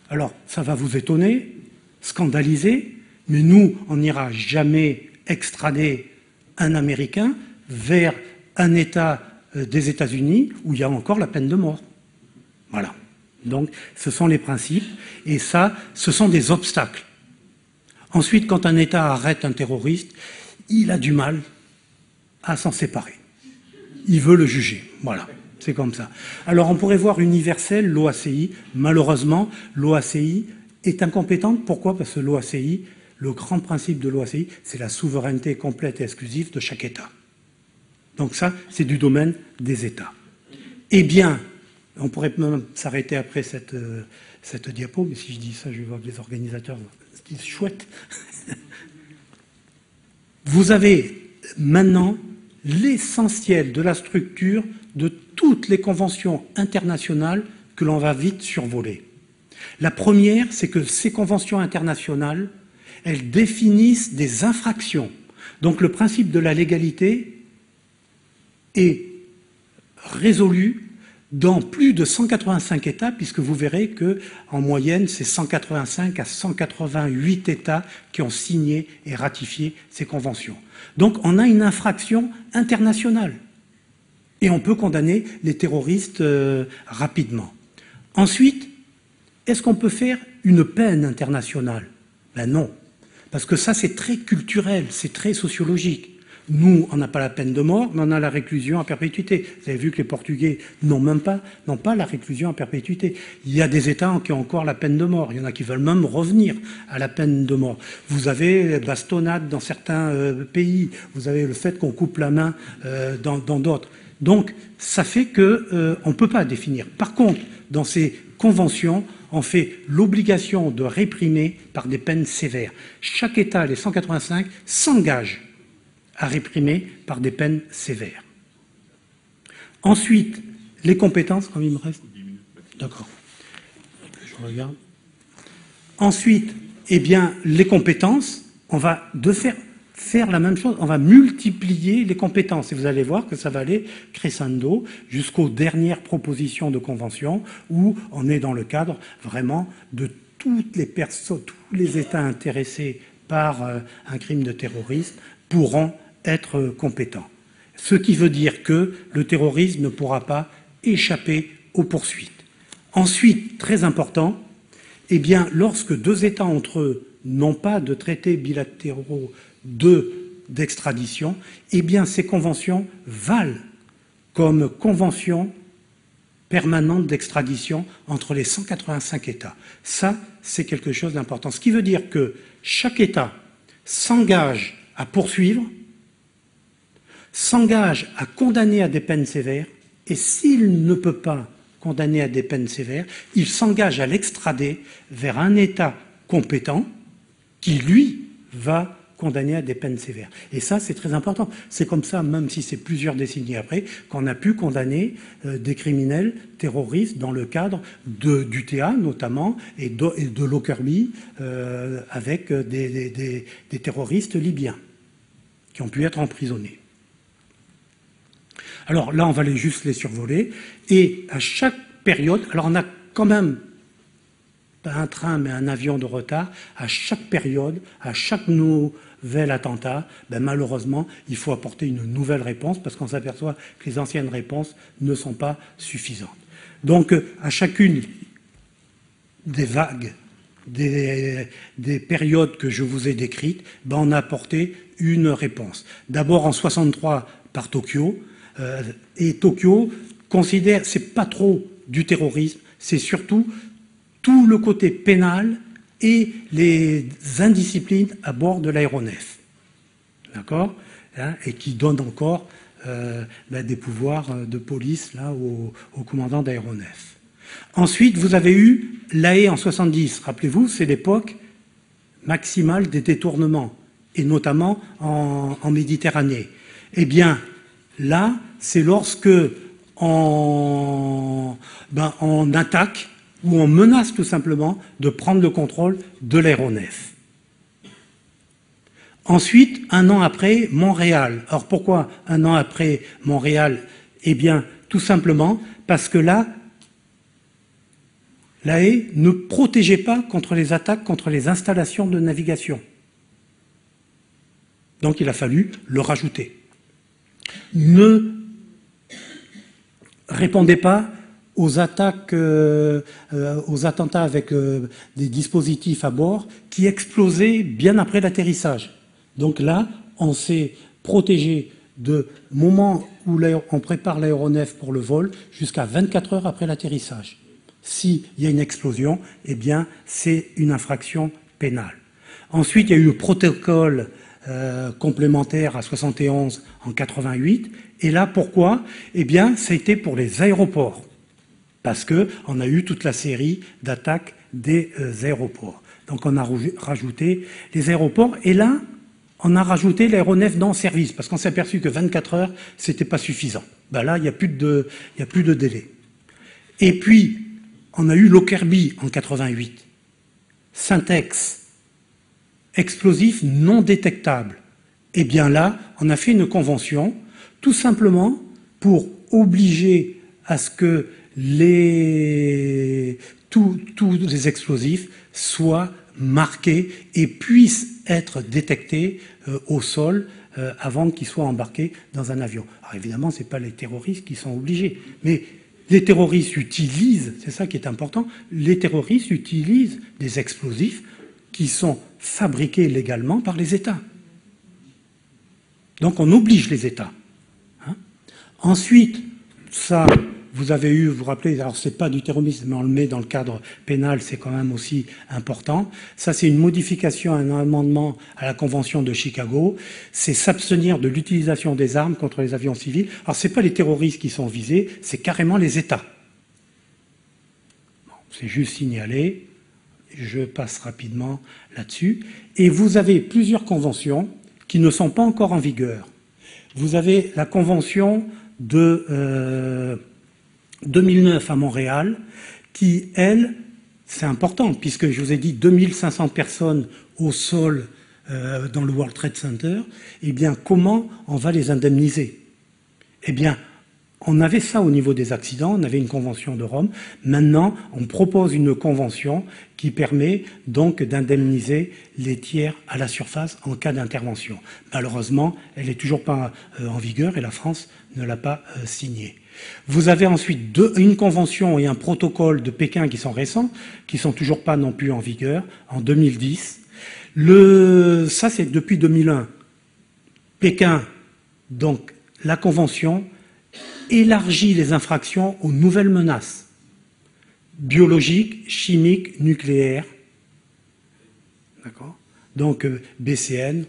Alors, ça va vous étonner, scandaliser, mais nous, on n'ira jamais extrader un Américain vers un État des États-Unis où il y a encore la peine de mort. Voilà. Donc, ce sont les principes, et ça, ce sont des obstacles. Ensuite, quand un État arrête un terroriste, il a du mal à s'en séparer. Il veut le juger. Voilà, c'est comme ça. Alors, on pourrait voir universel, l'OACI. Malheureusement, l'OACI est incompétente. Pourquoi? Parce que l'OACI, le grand principe de l'OACI, c'est la souveraineté complète et exclusive de chaque État. Donc ça, c'est du domaine des États. Eh bien, on pourrait même s'arrêter après cette diapo, mais si je dis ça, je vais voir que les organisateurs se disent chouette. Vous avez maintenant l'essentiel de la structure de toutes les conventions internationales que l'on va vite survoler. La première, c'est que ces conventions internationales, elles définissent des infractions. Donc le principe de la légalité est résolu dans plus de 185 États, puisque vous verrez qu'en moyenne, c'est 185 à 188 États qui ont signé et ratifié ces conventions. Donc on a une infraction internationale. Et on peut condamner les terroristes rapidement. Ensuite, est-ce qu'on peut faire une peine internationale? Ben non. Parce que ça, c'est très culturel, c'est très sociologique. Nous, on n'a pas la peine de mort, mais on a la réclusion à perpétuité. Vous avez vu que les Portugais n'ont pas la réclusion à perpétuité. Il y a des États qui ont encore la peine de mort. Il y en a qui veulent même revenir à la peine de mort. Vous avez bastonnade dans certains pays. Vous avez le fait qu'on coupe la main dans d'autres. Donc, ça fait qu'on ne peut pas définir. Par contre, dans ces convention en fait l'obligation de réprimer par des peines sévères. Chaque État, les 185, s'engage à réprimer par des peines sévères. Ensuite, les compétences, comme il me reste. D'accord. Je regarde. Ensuite, eh bien, les compétences, on va faire la même chose, on va multiplier les compétences. Et vous allez voir que ça va aller crescendo jusqu'aux dernières propositions de convention où on est dans le cadre vraiment de toutes les personnes, tous les États intéressés par un crime de terrorisme pourront être compétents. Ce qui veut dire que le terrorisme ne pourra pas échapper aux poursuites. Ensuite, très important, eh bien, lorsque deux États entre eux n'ont pas de traités bilatéraux d'extradition, eh bien, ces conventions valent comme convention permanente d'extradition entre les 185 États. Ça, c'est quelque chose d'important. Ce qui veut dire que chaque État s'engage à poursuivre, s'engage à condamner à des peines sévères, et s'il ne peut pas condamner à des peines sévères, il s'engage à l'extrader vers un État compétent qui, lui, va condamner à des peines sévères. Et ça, c'est très important. C'est comme ça, même si c'est plusieurs décennies après, qu'on a pu condamner des criminels terroristes dans le cadre du TA, notamment, et de Lockerbie, avec des terroristes libyens qui ont pu être emprisonnés. Alors là, on va juste les survoler. Et à chaque période, alors on a quand même pas un train, mais un avion de retard. À chaque période, à chaque nouvel attentat, ben malheureusement, il faut apporter une nouvelle réponse parce qu'on s'aperçoit que les anciennes réponses ne sont pas suffisantes. Donc, à chacune des vagues, des périodes que je vous ai décrites, ben on a apporté une réponse. D'abord en 63 par Tokyo, et Tokyo considère, c'est pas trop du terrorisme, c'est surtout tout le côté pénal et les indisciplines à bord de l'aéronef. D'accord, hein, et qui donne encore des pouvoirs de police là, au commandant d'aéronef. Ensuite, vous avez eu La Haye en 70. Rappelez-vous, c'est l'époque maximale des détournements, et notamment en Méditerranée. Eh bien, là, c'est lorsque on attaque ou on menace tout simplement de prendre le contrôle de l'aéronef. Ensuite, un an après, Montréal. Alors pourquoi un an après Montréal? Eh bien, tout simplement parce que là, La Haye ne protégeait pas contre les attaques contre les installations de navigation. Donc il a fallu le rajouter. Ne répondez pas aux attaques, aux attentats avec des dispositifs à bord qui explosaient bien après l'atterrissage. Donc là, on s'est protégé de moment où on prépare l'aéronef pour le vol jusqu'à 24 heures après l'atterrissage. S'il y a une explosion, eh bien, c'est une infraction pénale. Ensuite, il y a eu le protocole complémentaire à 71 en 88. Et là, pourquoi? Eh bien, ça a été pour les aéroports. Parce qu'on a eu toute la série d'attaques des aéroports. Donc on a rajouté les aéroports. Et là, on a rajouté l'aéronef non service. Parce qu'on s'est aperçu que 24 heures, c'était pas suffisant. Ben là, il n'y a plus de délai. Et puis, on a eu Lockerbie en 88. Syntex. Explosifs non détectables. Eh bien là, on a fait une convention tout simplement pour obliger à ce que tous les explosifs soient marqués et puissent être détectés au sol avant qu'ils soient embarqués dans un avion. Alors évidemment, ce n'est pas les terroristes qui sont obligés, mais les terroristes utilisent, c'est ça qui est important, les terroristes utilisent des explosifs qui sont fabriqués légalement par les États. Donc on oblige les États. Hein. Ensuite, ça, vous avez eu, vous vous rappelez, alors c'est pas du terrorisme, mais on le met dans le cadre pénal, c'est quand même aussi important. Ça, c'est une modification, un amendement à la Convention de Chicago. C'est s'abstenir de l'utilisation des armes contre les avions civils. Alors c'est pas les terroristes qui sont visés, c'est carrément les États. Bon. C'est juste signalé. Je passe rapidement là-dessus. Et vous avez plusieurs conventions qui ne sont pas encore en vigueur. Vous avez la convention de 2009 à Montréal, qui, elle, c'est important, puisque je vous ai dit 2500 personnes au sol dans le World Trade Center. Eh bien, comment on va les indemniser? Eh bien, on avait ça au niveau des accidents, on avait une convention de Rome. Maintenant, on propose une convention qui permet donc d'indemniser les tiers à la surface en cas d'intervention. Malheureusement, elle n'est toujours pas en vigueur et la France ne l'a pas signée. Vous avez ensuite une convention et un protocole de Pékin qui sont récents, qui sont toujours pas non plus en vigueur, en 2010. Ça, c'est depuis 2001. Pékin, donc la convention, élargit les infractions aux nouvelles menaces biologiques, chimiques, nucléaires. D'accord ? Donc BCN.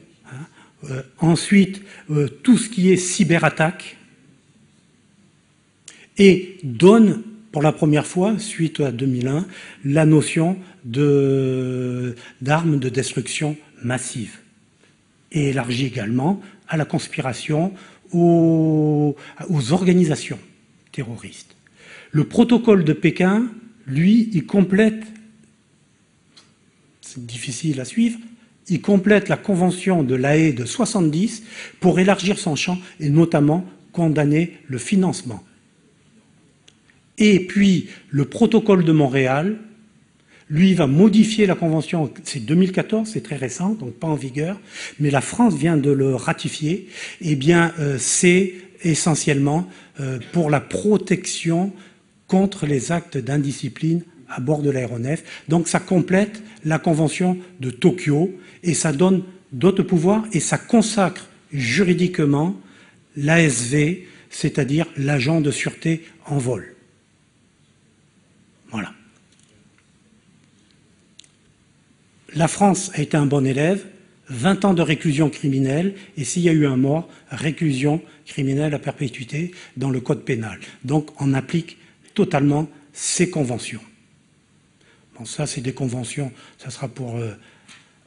Ensuite, tout ce qui est cyberattaque. Et donne, pour la première fois, suite à 2001, la notion d'armes de destruction massive. Et élargit également à la conspiration, aux organisations terroristes. Le protocole de Pékin, lui, il complète, c'est difficile à suivre, il complète la convention de La Haye de 70 pour élargir son champ et notamment condamner le financement. Et puis, le protocole de Montréal, lui, va modifier la convention, c'est 2014, c'est très récent, donc pas en vigueur, mais la France vient de le ratifier. Eh bien, c'est essentiellement pour la protection contre les actes d'indiscipline à bord de l'aéronef. Donc ça complète la convention de Tokyo et ça donne d'autres pouvoirs et ça consacre juridiquement l'ASV, c'est-à-dire l'agent de sûreté en vol. Voilà. La France a été un bon élève, 20 ans de réclusion criminelle, et s'il y a eu un mort, réclusion criminelle à perpétuité dans le code pénal. Donc on applique totalement ces conventions. Bon, ça c'est des conventions, ça sera pour...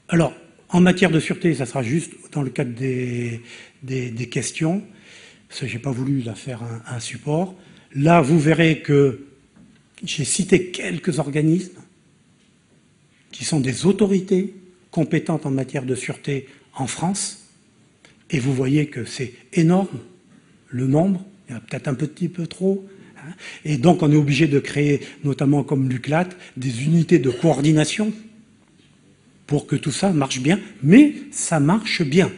Alors, en matière de sûreté, ça sera juste dans le cadre des questions, parce que je n'ai pas voulu là faire un support. Là, vous verrez que j'ai cité quelques organismes qui sont des autorités compétentes en matière de sûreté en France. Et vous voyez que c'est énorme, le nombre, il y en a peut-être un petit peu trop. Hein. Et donc on est obligé de créer, notamment comme l'UCLAT, des unités de coordination pour que tout ça marche bien. Mais ça marche bien.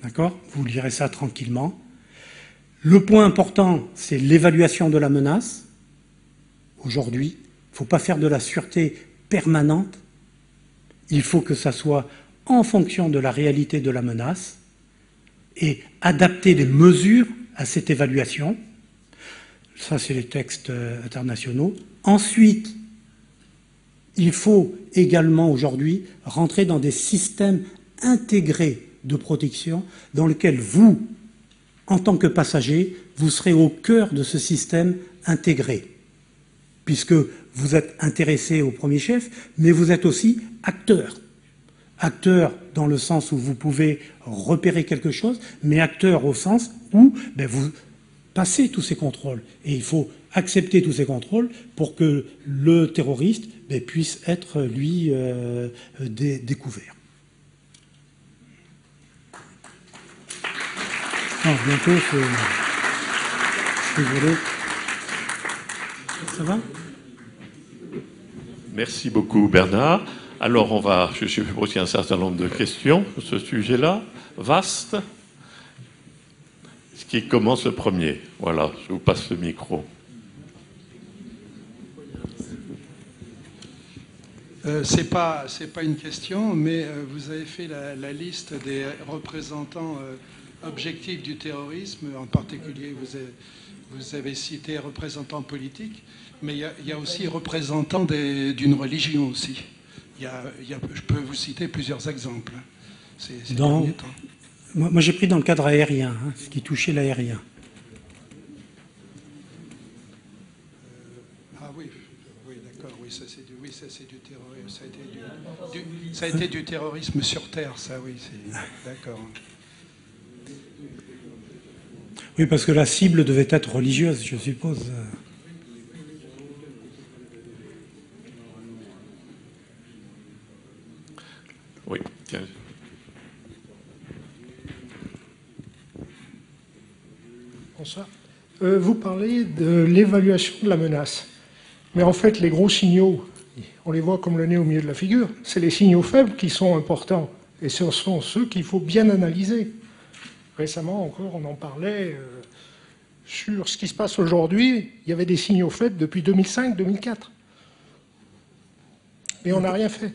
D'accord ? Vous lirez ça tranquillement. Le point important, c'est l'évaluation de la menace. Aujourd'hui, il ne faut pas faire de la sûreté permanente. Il faut que ça soit en fonction de la réalité de la menace et adapter les mesures à cette évaluation. Ça, c'est les textes internationaux. Ensuite, il faut également aujourd'hui rentrer dans des systèmes intégrés de protection dans lesquels vous, en tant que passager, vous serez au cœur de ce système intégré. Puisque vous êtes intéressé au premier chef, mais vous êtes aussi acteur. Acteur dans le sens où vous pouvez repérer quelque chose, mais acteur au sens où vous passez tous ces contrôles. Et il faut accepter tous ces contrôles pour que le terroriste puisse être, lui, découvert. Non, bientôt, c'est... Désolé. Ça va ? Merci beaucoup, Bernard. Alors, je suppose qu'il y a un certain nombre de questions sur ce sujet-là, vaste. Qui commence le premier? Voilà, je vous passe le micro. C'est pas une question, mais vous avez fait la liste des représentants objectifs du terrorisme. En particulier, vous avez cité représentants politiques, mais il y a aussi représentants d'une religion aussi. Je peux vous citer plusieurs exemples. Moi, j'ai pris dans le cadre aérien, ce qui touchait l'aérien. Ah oui, oui, ça c'est du terrorisme. Ça a été du terrorisme sur Terre, ça, oui, d'accord. Oui, parce que la cible devait être religieuse, je suppose. Oui, tiens. Bonsoir. Vous parlez de l'évaluation de la menace. Mais en fait, les gros signaux, on les voit comme le nez au milieu de la figure. C'est les signaux faibles qui sont importants. Et ce sont ceux qu'il faut bien analyser. Récemment encore, on en parlait sur ce qui se passe aujourd'hui. Il y avait des signaux faibles depuis 2005-2004. Et on n'a rien fait.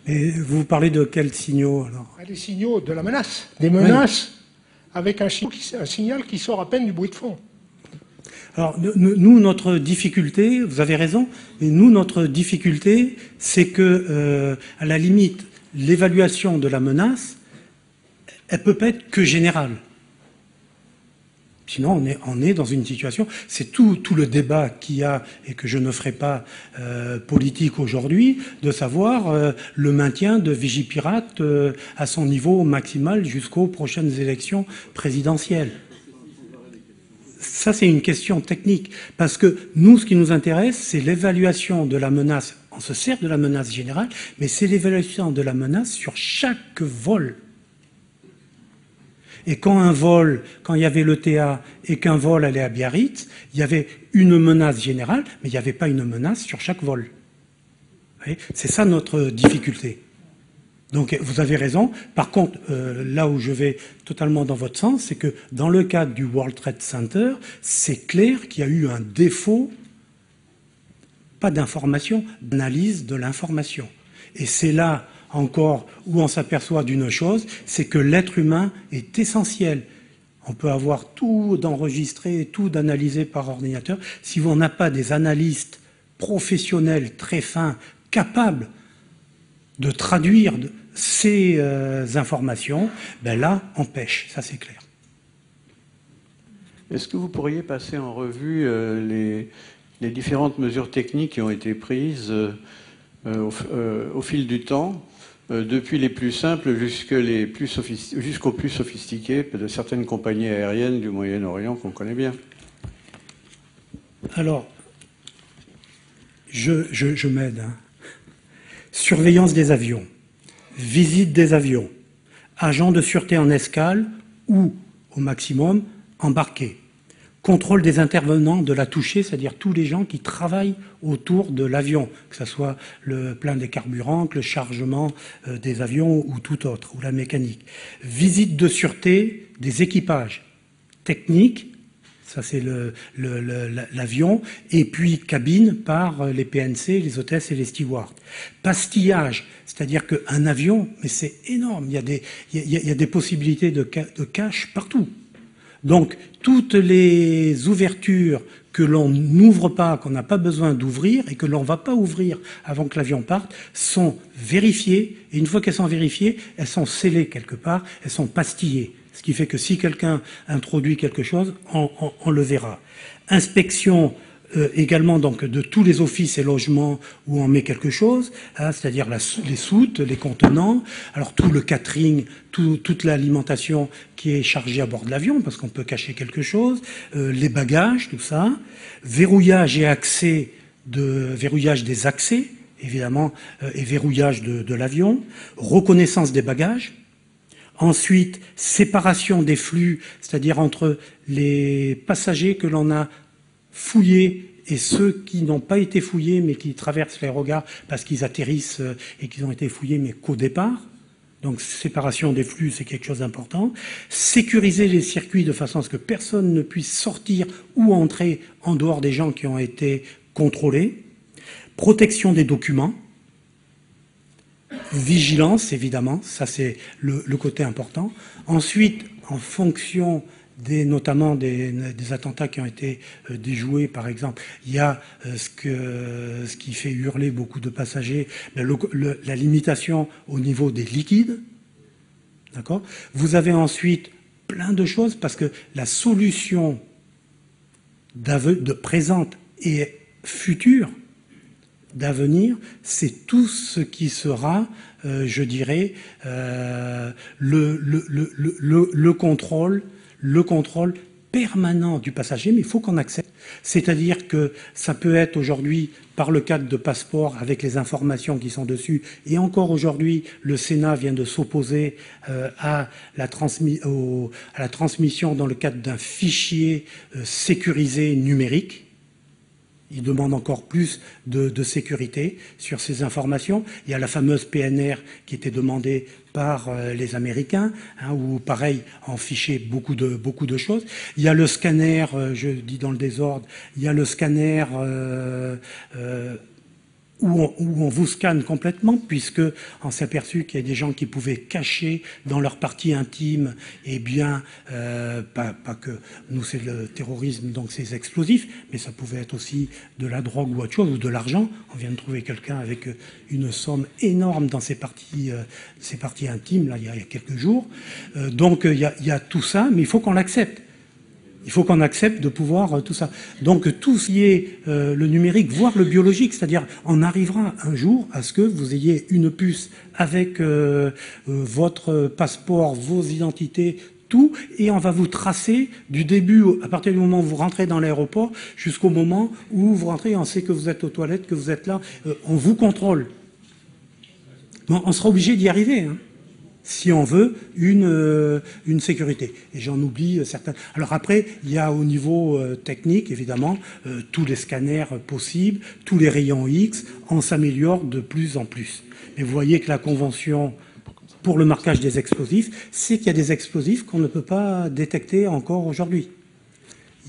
Mais vous parlez de quels signaux, alors? Les signaux de la menace. Des menaces avec un signal qui sort à peine du bruit de fond. Alors, nous, notre difficulté, vous avez raison, mais nous, notre difficulté, c'est que, à la limite, l'évaluation de la menace, elle peut pas être que générale. Sinon, on est dans une situation, c'est tout le débat qu'il y a, et que je ne ferai pas politique aujourd'hui, de savoir le maintien de Vigipirate à son niveau maximal jusqu'aux prochaines élections présidentielles. Ça, c'est une question technique, parce que nous, ce qui nous intéresse, c'est l'évaluation de la menace. On se sert de la menace générale, mais c'est l'évaluation de la menace sur chaque vol. Et quand il y avait l'ETA et qu'un vol allait à Biarritz, il y avait une menace générale, mais il n'y avait pas une menace sur chaque vol. C'est ça notre difficulté. Donc vous avez raison. Par contre, là où je vais totalement dans votre sens, c'est que dans le cadre du World Trade Center, c'est clair qu'il y a eu un défaut, pas d'information, d'analyse de l'information. Et c'est là encore où on s'aperçoit d'une chose, c'est que l'être humain est essentiel. On peut avoir tout d'enregistré, tout d'analysé par ordinateur. Si on n'a pas des analystes professionnels très fins, capables de traduire ces informations, ben là, on pêche, ça c'est clair. Est-ce que vous pourriez passer en revue les différentes mesures techniques qui ont été prises au fil du temps, depuis les plus simples jusqu'aux plus sophistiqués de certaines compagnies aériennes du Moyen-Orient qu'on connaît bien? Alors, je m'aide. Hein. Surveillance des avions, visite des avions, agents de sûreté en escale ou, au maximum, embarqués. Contrôle des intervenants de la touchée, c'est-à-dire tous les gens qui travaillent autour de l'avion, que ce soit le plein des carburants, que le chargement des avions ou tout autre, ou la mécanique. Visite de sûreté des équipages techniques, ça c'est l'avion, et puis cabine par les PNC, les hôtesses et les stewards. Pastillage, c'est-à-dire qu'un avion, mais c'est énorme, il y a des possibilités de cache partout. Donc, toutes les ouvertures que l'on n'ouvre pas, qu'on n'a pas besoin d'ouvrir et que l'on ne va pas ouvrir avant que l'avion parte, sont vérifiées. Et une fois qu'elles sont vérifiées, elles sont scellées quelque part, elles sont pastillées. Ce qui fait que si quelqu'un introduit quelque chose, on le verra. Inspection également donc de tous les offices et logements où on met quelque chose, hein, c'est-à-dire les soutes, les contenants, alors tout le catering, toute l'alimentation qui est chargée à bord de l'avion, parce qu'on peut cacher quelque chose, les bagages, tout ça, verrouillage des accès, évidemment, et verrouillage de l'avion, reconnaissance des bagages. Ensuite, séparation des flux, c'est-à-dire entre les passagers que l'on a fouillés et ceux qui n'ont pas été fouillés mais qui traversent les regards parce qu'ils atterrissent et qu'ils ont été fouillés mais qu'au départ. Donc séparation des flux, c'est quelque chose d'important. Sécuriser les circuits de façon à ce que personne ne puisse sortir ou entrer en dehors des gens qui ont été contrôlés. Protection des documents. Vigilance, évidemment, ça c'est le côté important. Ensuite, en fonction notamment des attentats qui ont été déjoués, par exemple, il y a ce qui fait hurler beaucoup de passagers, la limitation au niveau des liquides. D'accord ? Vous avez ensuite plein de choses, parce que la solution de présente et future d'avenir, c'est tout ce qui sera, je dirais, le contrôle permanent du passager, mais il faut qu'on accepte. C'est-à-dire que ça peut être aujourd'hui par le cadre de passeports avec les informations qui sont dessus, et encore aujourd'hui, le Sénat vient de s'opposer à la transmission dans le cadre d'un fichier sécurisé numérique. Il demande encore plus de sécurité sur ces informations. Il y a la fameuse PNR qui était demandée par les Américains, hein, où pareil, en fichait beaucoup de choses. Il y a le scanner, je dis dans le désordre, il y a le scanner où on vous scanne complètement, puisque on s'est aperçu qu'il y a des gens qui pouvaient cacher dans leur partie intime, eh bien, pas que nous c'est le terrorisme, donc c'est explosif, mais ça pouvait être aussi de la drogue ou autre chose, ou de l'argent. On vient de trouver quelqu'un avec une somme énorme dans ses parties intimes, là, il y a quelques jours. Donc il y a tout ça, mais il faut qu'on l'accepte. Il faut qu'on accepte de pouvoir tout ça. Donc tout ce qui est le numérique, voire le biologique, c'est-à-dire on arrivera un jour à ce que vous ayez une puce avec votre passeport, vos identités, tout, et on va vous tracer du début, à partir du moment où vous rentrez dans l'aéroport, jusqu'au moment où vous rentrez, on sait que vous êtes aux toilettes, que vous êtes là, on vous contrôle. Bon, on sera obligé d'y arriver, hein, si on veut une sécurité. Et j'en oublie certaines. Alors après, il y a au niveau technique, évidemment, tous les scanners possibles, tous les rayons X, on s'améliore de plus en plus. Mais vous voyez que la convention pour le marquage des explosifs, c'est qu'il y a des explosifs qu'on ne peut pas détecter encore aujourd'hui.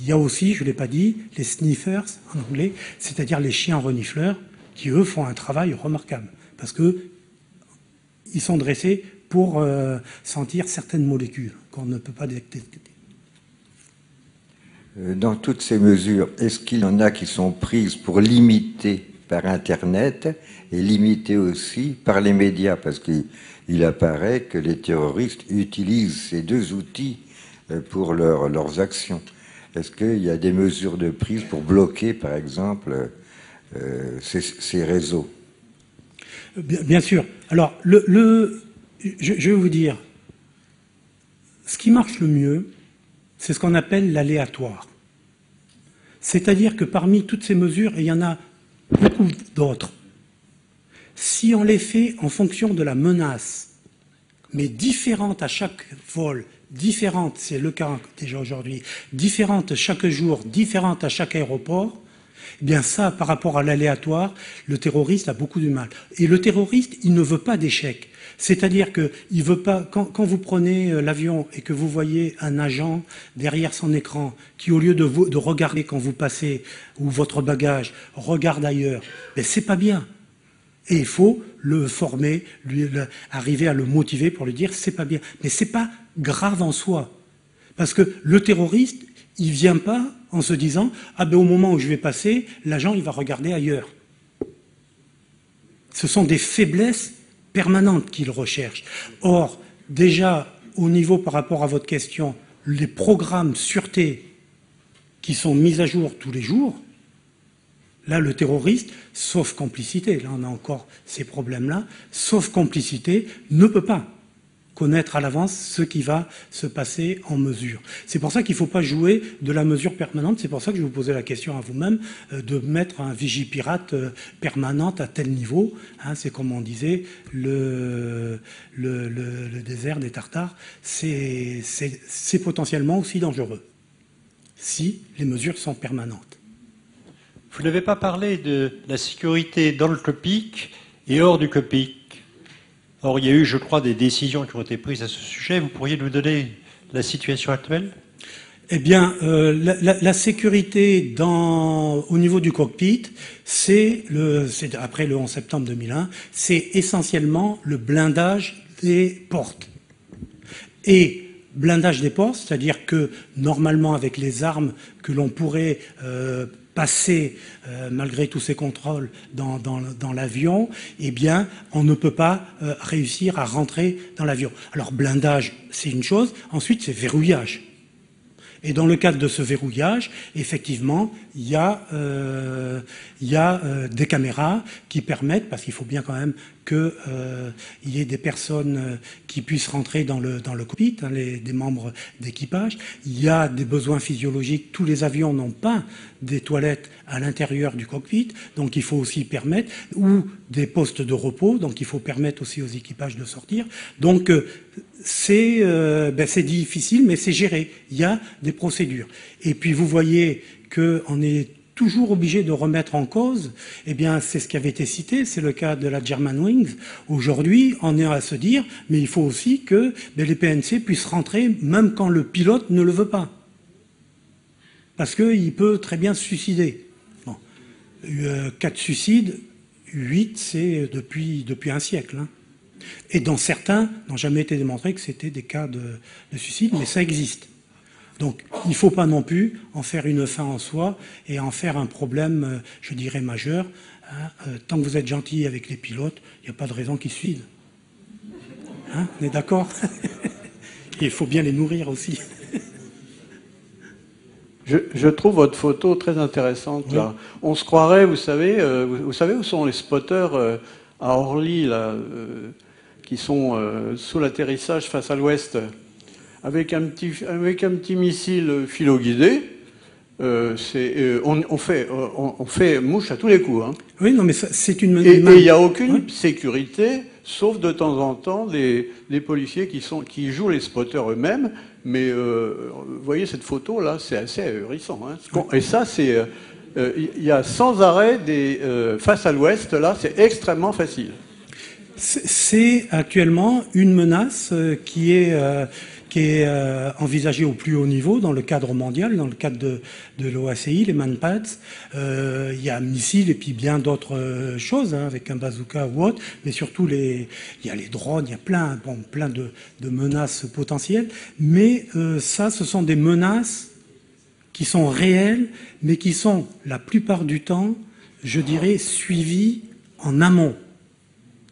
Il y a aussi, je ne l'ai pas dit, les sniffers en anglais, c'est-à-dire les chiens renifleurs, qui eux font un travail remarquable, parce que ils sont dressés pour sentir certaines molécules qu'on ne peut pas détecter. Dans toutes ces mesures, est-ce qu'il y en a qui sont prises pour limiter par Internet et limiter aussi par les médias? Parce qu'il apparaît que les terroristes utilisent ces deux outils pour leurs actions. Est-ce qu'il y a des mesures de prise pour bloquer, par exemple, ces réseaux? Bien sûr. Alors, je vais vous dire, ce qui marche le mieux, c'est ce qu'on appelle l'aléatoire. C'est-à-dire que parmi toutes ces mesures, et il y en a beaucoup d'autres, si on les fait en fonction de la menace, mais différente à chaque vol, différente, c'est le cas déjà aujourd'hui, différente chaque jour, différente à chaque aéroport, eh bien ça, par rapport à l'aléatoire, le terroriste a beaucoup de mal. Et le terroriste, il ne veut pas d'échec. C'est-à-dire que il veut pas, quand vous prenez l'avion et que vous voyez un agent derrière son écran qui, au lieu de regarder quand vous passez ou votre bagage, regarde ailleurs, ben c'est pas bien. Et il faut le former, arriver à le motiver pour lui dire c'est pas bien. Mais c'est pas grave en soi. Parce que le terroriste, il vient pas en se disant ah ben au moment où je vais passer, l'agent il va regarder ailleurs. Ce sont des faiblesses permanentes qu'il recherche. Or, déjà, au niveau par rapport à votre question, les programmes sûreté qui sont mis à jour tous les jours, là, le terroriste, sauf complicité, là on a encore ces problèmes-là, sauf complicité, ne peut pas connaître à l'avance ce qui va se passer en mesure. C'est pour ça qu'il ne faut pas jouer de la mesure permanente, c'est pour ça que je vous posais la question à vous-même de mettre un vigipirate permanente à tel niveau. Hein, c'est comme on disait, le désert des Tartares, c'est potentiellement aussi dangereux, si les mesures sont permanentes. Vous n'avez pas parlé de la sécurité dans le cockpit et hors du cockpit. Or, il y a eu, je crois, des décisions qui ont été prises à ce sujet. Vous pourriez nous donner la situation actuelle ? Eh bien, la sécurité au niveau du cockpit, c'est après le 11 septembre 2001, c'est essentiellement le blindage des portes. Et blindage des portes, c'est-à-dire que normalement, avec les armes que l'on pourrait passer malgré tous ces contrôles dans l'avion, eh bien, on ne peut pas réussir à rentrer dans l'avion. Alors, blindage, c'est une chose. Ensuite, c'est verrouillage. Et dans le cadre de ce verrouillage, effectivement, il y a des caméras qui permettent, parce qu'il faut bien quand même qu'il y ait des personnes qui puissent rentrer dans le cockpit, hein, des membres d'équipage. Il y a des besoins physiologiques. Tous les avions n'ont pas des toilettes à l'intérieur du cockpit, donc il faut aussi permettre, ou des postes de repos, donc il faut permettre aussi aux équipages de sortir. Donc c'est difficile, mais c'est géré. Il y a des procédures. Et puis vous voyez qu'on est toujours obligé de remettre en cause, eh bien, c'est ce qui avait été cité, c'est le cas de la Germanwings. Aujourd'hui, on est à se dire, mais il faut aussi que les PNC puissent rentrer, même quand le pilote ne le veut pas. Parce qu'il peut très bien se suicider. Bon. 4 suicides, 8, c'est depuis un siècle. Hein. Et dans certains, n'ont jamais été démontré que c'était des cas de suicide, mais ça existe. Donc, il ne faut pas non plus en faire une fin en soi et en faire un problème, je dirais, majeur. Hein. Tant que vous êtes gentil avec les pilotes, il n'y a pas de raison qu'ils se suicident. Hein, on est d'accord? Il faut bien les nourrir aussi. Je trouve votre photo très intéressante. Oui. Là. On se croirait, vous savez où sont les spotters à Orly, là, qui sont sous l'atterrissage face à l'ouest, avec un petit missile philo-guidé. On fait mouche à tous les coups. Hein. Oui, non, mais c'est une... Et il n'y a aucune sécurité, sauf de temps en temps les policiers qui jouent les spotters eux-mêmes. Mais vous voyez cette photo-là, c'est assez ahurissant. Hein. Et ça, c'est... il y a sans arrêt face à l'ouest, là, c'est extrêmement facile. C'est actuellement une menace qui est envisagée au plus haut niveau dans le cadre mondial, dans le cadre de l'OACI, les manpads. Il y a un missile et puis bien d'autres choses, hein, avec un bazooka ou autre, mais surtout il y a les drones, il y a plein de menaces potentielles. Mais ça, ce sont des menaces qui sont réelles, mais qui sont la plupart du temps, je dirais, suivies en amont.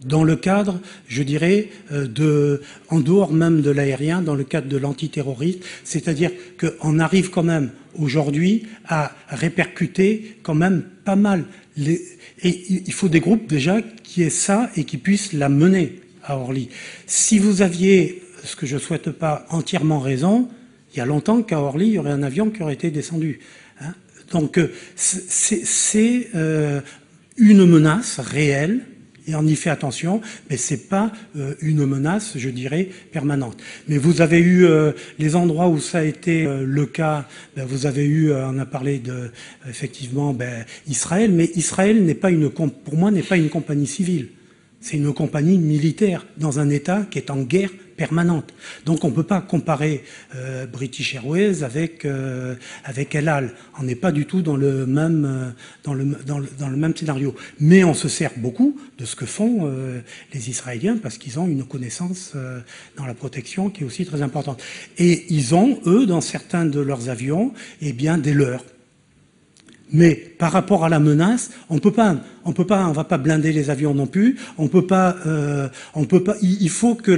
Dans le cadre, je dirais, en dehors même de l'aérien, dans le cadre de l'antiterrorisme, c'est-à-dire qu'on arrive quand même aujourd'hui à répercuter quand même pas mal. Et il faut des groupes déjà qui aient ça et qui puissent la mener à Orly. Si vous aviez, ce que je ne souhaite pas, entièrement raison, il y a longtemps qu'à Orly, il y aurait un avion qui aurait été descendu. Hein. Donc c'est une menace réelle. Et on y fait attention, mais ce n'est pas une menace, je dirais, permanente. Mais vous avez eu les endroits où ça a été le cas, vous avez eu, on a parlé effectivement, Israël, mais Israël pour moi, n'est pas une compagnie civile. C'est une compagnie militaire dans un État qui est en guerre permanente. Donc on ne peut pas comparer British Airways avec El Al. On n'est pas du tout dans le même scénario. Mais on se sert beaucoup de ce que font les Israéliens parce qu'ils ont une connaissance dans la protection qui est aussi très importante. Et ils ont, eux, dans certains de leurs avions, des leurs. Mais par rapport à la menace, on va pas blinder les avions non plus. Il faut que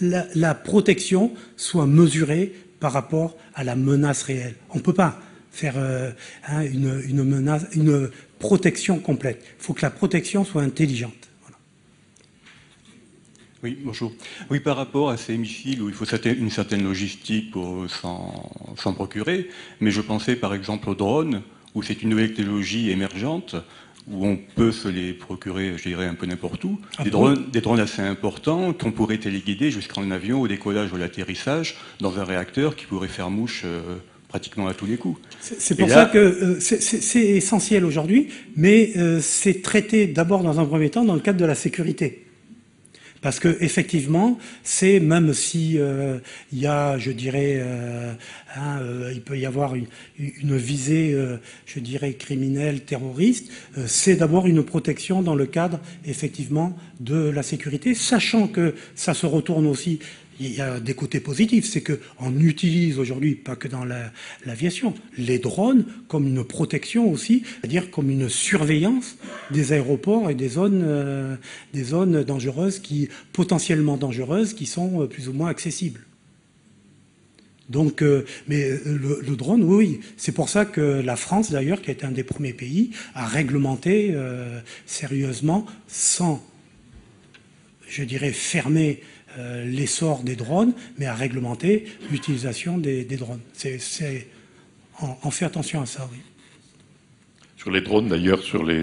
la protection soit mesurée par rapport à la menace réelle. On ne peut pas faire une protection complète. Il faut que la protection soit intelligente. Voilà. Oui, bonjour. Oui, par rapport à ces missiles où il faut une certaine logistique pour s'en procurer, mais je pensais par exemple aux drones, où c'est une nouvelle technologie émergente, où on peut se les procurer, je dirais, un peu n'importe où. Des drones assez importants qu'on pourrait téléguider jusqu'en avion, au décollage ou à l'atterrissage, dans un réacteur qui pourrait faire mouche pratiquement à tous les coups. C'est pour ça que c'est essentiel aujourd'hui, mais c'est traité d'abord dans un premier temps dans le cadre de la sécurité. Parce que effectivement, c'est même si il y a, je dirais, il peut y avoir une visée, je dirais, criminelle, terroriste, c'est d'abord une protection dans le cadre, effectivement, de la sécurité, sachant que ça se retourne aussi. Il y a des côtés positifs, c'est qu'on utilise aujourd'hui, pas que dans l'aviation, les drones comme une protection aussi, c'est-à-dire comme une surveillance des aéroports et des zones dangereuses, potentiellement dangereuses, qui sont plus ou moins accessibles. Donc, mais le drone, oui, c'est pour ça que la France, d'ailleurs, qui a été un des premiers pays, a réglementé sérieusement, sans, je dirais, fermer l'essor des drones, mais a réglementé l'utilisation des drones. On fait attention à ça, oui. Sur les drones, d'ailleurs, sur les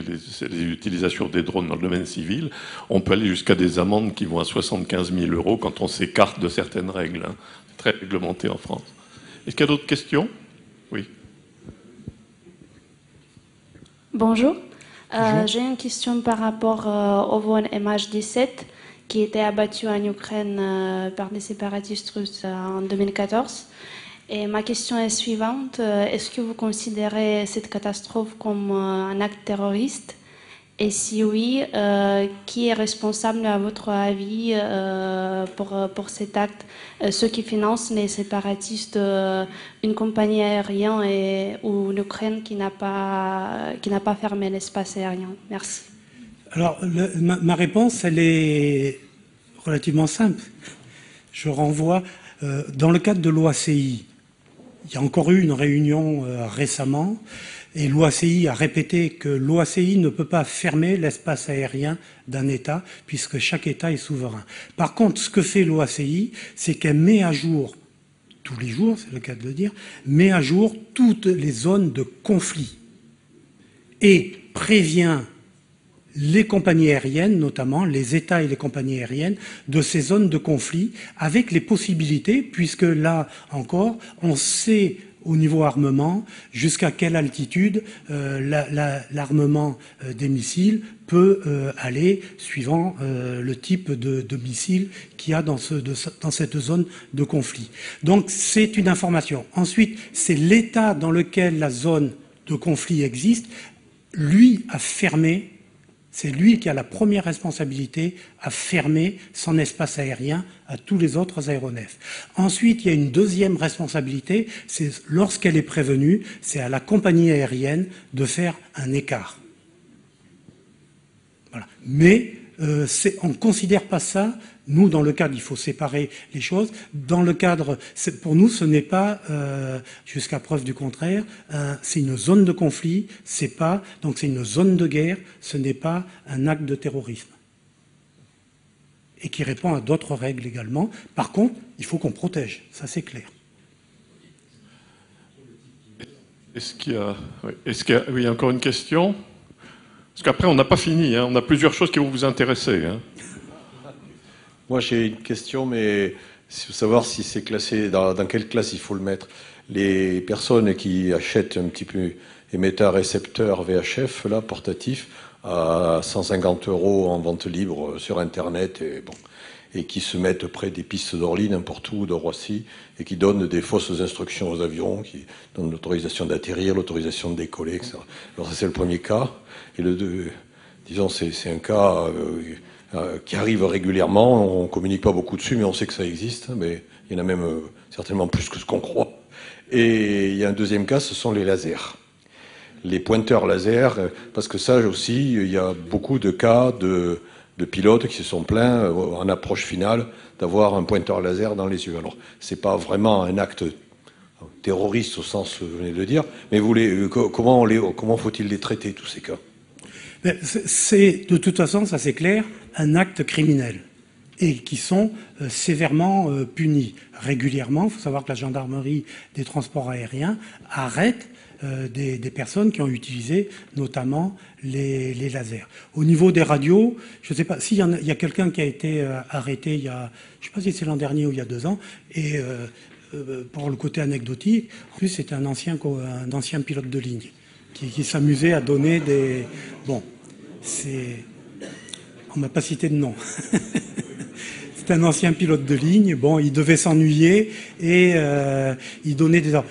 utilisations des drones dans le domaine civil, on peut aller jusqu'à des amendes qui vont à 75 000 € quand on s'écarte de certaines règles. Hein. C'est très réglementé en France. Est-ce qu'il y a d'autres questions? Oui. Bonjour. J'ai une question par rapport au vol MH17 qui était abattu en Ukraine par des séparatistes russes en 2014. Et ma question est suivante. Est-ce que vous considérez cette catastrophe comme un acte terroriste? Et si oui, qui est responsable à votre avis pour cet acte? Ceux qui financent les séparatistes, une compagnie aérienne ou l'Ukraine qui n'a pas fermé l'espace aérien? Merci. Alors, ma réponse, elle est relativement simple. Je renvoie, dans le cadre de l'OACI, il y a encore eu une réunion récemment, et l'OACI a répété que l'OACI ne peut pas fermer l'espace aérien d'un État, puisque chaque État est souverain. Par contre, ce que fait l'OACI, c'est qu'elle met à jour, tous les jours, c'est le cas de le dire, met à jour toutes les zones de conflit et prévient les compagnies aériennes, notamment les États et les compagnies aériennes, de ces zones de conflit, avec les possibilités, puisque là encore, on sait au niveau armement jusqu'à quelle altitude l'armement des missiles peut aller, suivant le type de missile qu'il y a dans cette zone de conflit. Donc c'est une information. Ensuite, c'est l'État dans lequel la zone de conflit existe, lui a fermé. C'est lui qui a la première responsabilité à fermer son espace aérien à tous les autres aéronefs. Ensuite, il y a une deuxième responsabilité, c'est lorsqu'elle est prévenue, c'est à la compagnie aérienne de faire un écart. Voilà. Mais on ne considère pas ça. Nous, dans le cadre, il faut séparer les choses. Dans le cadre, pour nous, ce n'est pas, jusqu'à preuve du contraire, c'est une zone de conflit, donc c'est une zone de guerre, ce n'est pas un acte de terrorisme. Et qui répond à d'autres règles également. Par contre, il faut qu'on protège, ça c'est clair. Est-ce qu'il y a encore une question? Parce qu'après, on n'a pas fini, hein. On a plusieurs choses qui vont vous intéresser. Hein. Moi, j'ai une question, mais il faut savoir si c'est classé, dans quelle classe il faut le mettre. Les personnes qui achètent un petit peu émetteur-récepteur VHF, là, portatif, à 150 € en vente libre sur Internet, et qui se mettent près des pistes d'Orly, n'importe où, de Roissy, et qui donnent des fausses instructions aux avions, qui donnent l'autorisation d'atterrir, l'autorisation de décoller, etc. Alors ça, c'est le premier cas. Et disons, c'est un cas qui arrive régulièrement. On ne communique pas beaucoup dessus, mais on sait que ça existe. Mais il y en a même certainement plus que ce qu'on croit. Et il y a un deuxième cas, ce sont les lasers. Les pointeurs laser, parce que ça aussi, il y a beaucoup de cas de pilotes qui se sont plaints en approche finale d'avoir un pointeur laser dans les yeux. Alors, c'est pas vraiment un acte terroriste au sens que vous venez de le dire, mais comment faut-il les traiter, tous ces cas? C'est, de toute façon, ça c'est clair, un acte criminel et qui sont sévèrement punis régulièrement. Il faut savoir que la gendarmerie des transports aériens arrête des personnes qui ont utilisé notamment les lasers. Au niveau des radios, je ne sais pas s'il y a quelqu'un qui a été arrêté je ne sais pas si c'est l'an dernier ou il y a 2 ans, et pour le côté anecdotique, en plus c'était un ancien pilote de ligne qui s'amusait à donner des... Bon, on m'a pas cité de nom. C'est un ancien pilote de ligne, bon, il devait s'ennuyer et il donnait des ordres.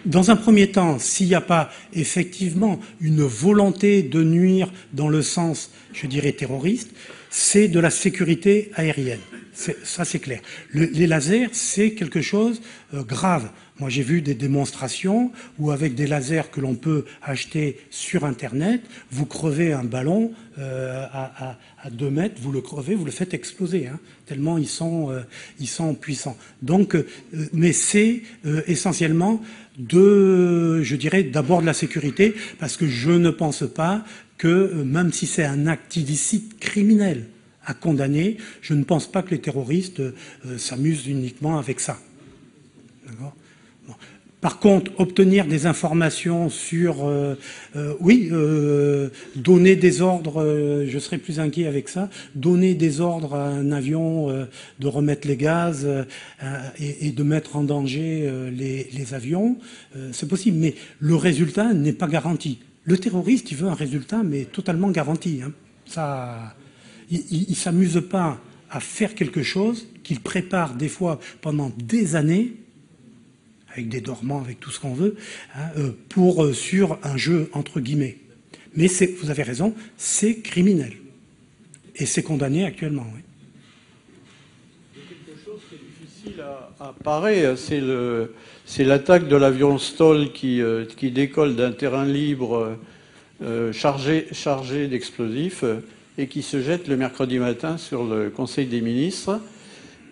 Dans un premier temps, s'il n'y a pas effectivement une volonté de nuire dans le sens, je dirais, terroriste, c'est de la sécurité aérienne. Ça, c'est clair. Les lasers, c'est quelque chose grave. Moi, j'ai vu des démonstrations où, avec des lasers que l'on peut acheter sur Internet, vous crevez un ballon à 2 mètres, vous le crevez, vous le faites exploser, hein, tellement ils sont puissants. Donc, mais c'est essentiellement je dirais, d'abord de la sécurité, parce que je ne pense pas que, même si c'est un acte illicite criminel à condamner, je ne pense pas que les terroristes s'amusent uniquement avec ça. D'accord ? Bon. Par contre, obtenir des informations sur... donner des ordres, je serais plus inquiet avec ça, donner des ordres à un avion de remettre les gaz et de mettre en danger les avions, c'est possible, mais le résultat n'est pas garanti. Le terroriste, il veut un résultat, mais totalement garanti. Hein. Ça, il ne s'amuse pas à faire quelque chose qu'il prépare des fois pendant des années, avec des dormants, avec tout ce qu'on veut, hein, sur un jeu, entre guillemets. Mais vous avez raison, c'est criminel. Et c'est condamné actuellement, oui. Quelque chose qui est difficile à parer, c'est l'attaque de l'avion Stoll qui décolle d'un terrain libre chargé d'explosifs et qui se jette le mercredi matin sur le Conseil des ministres.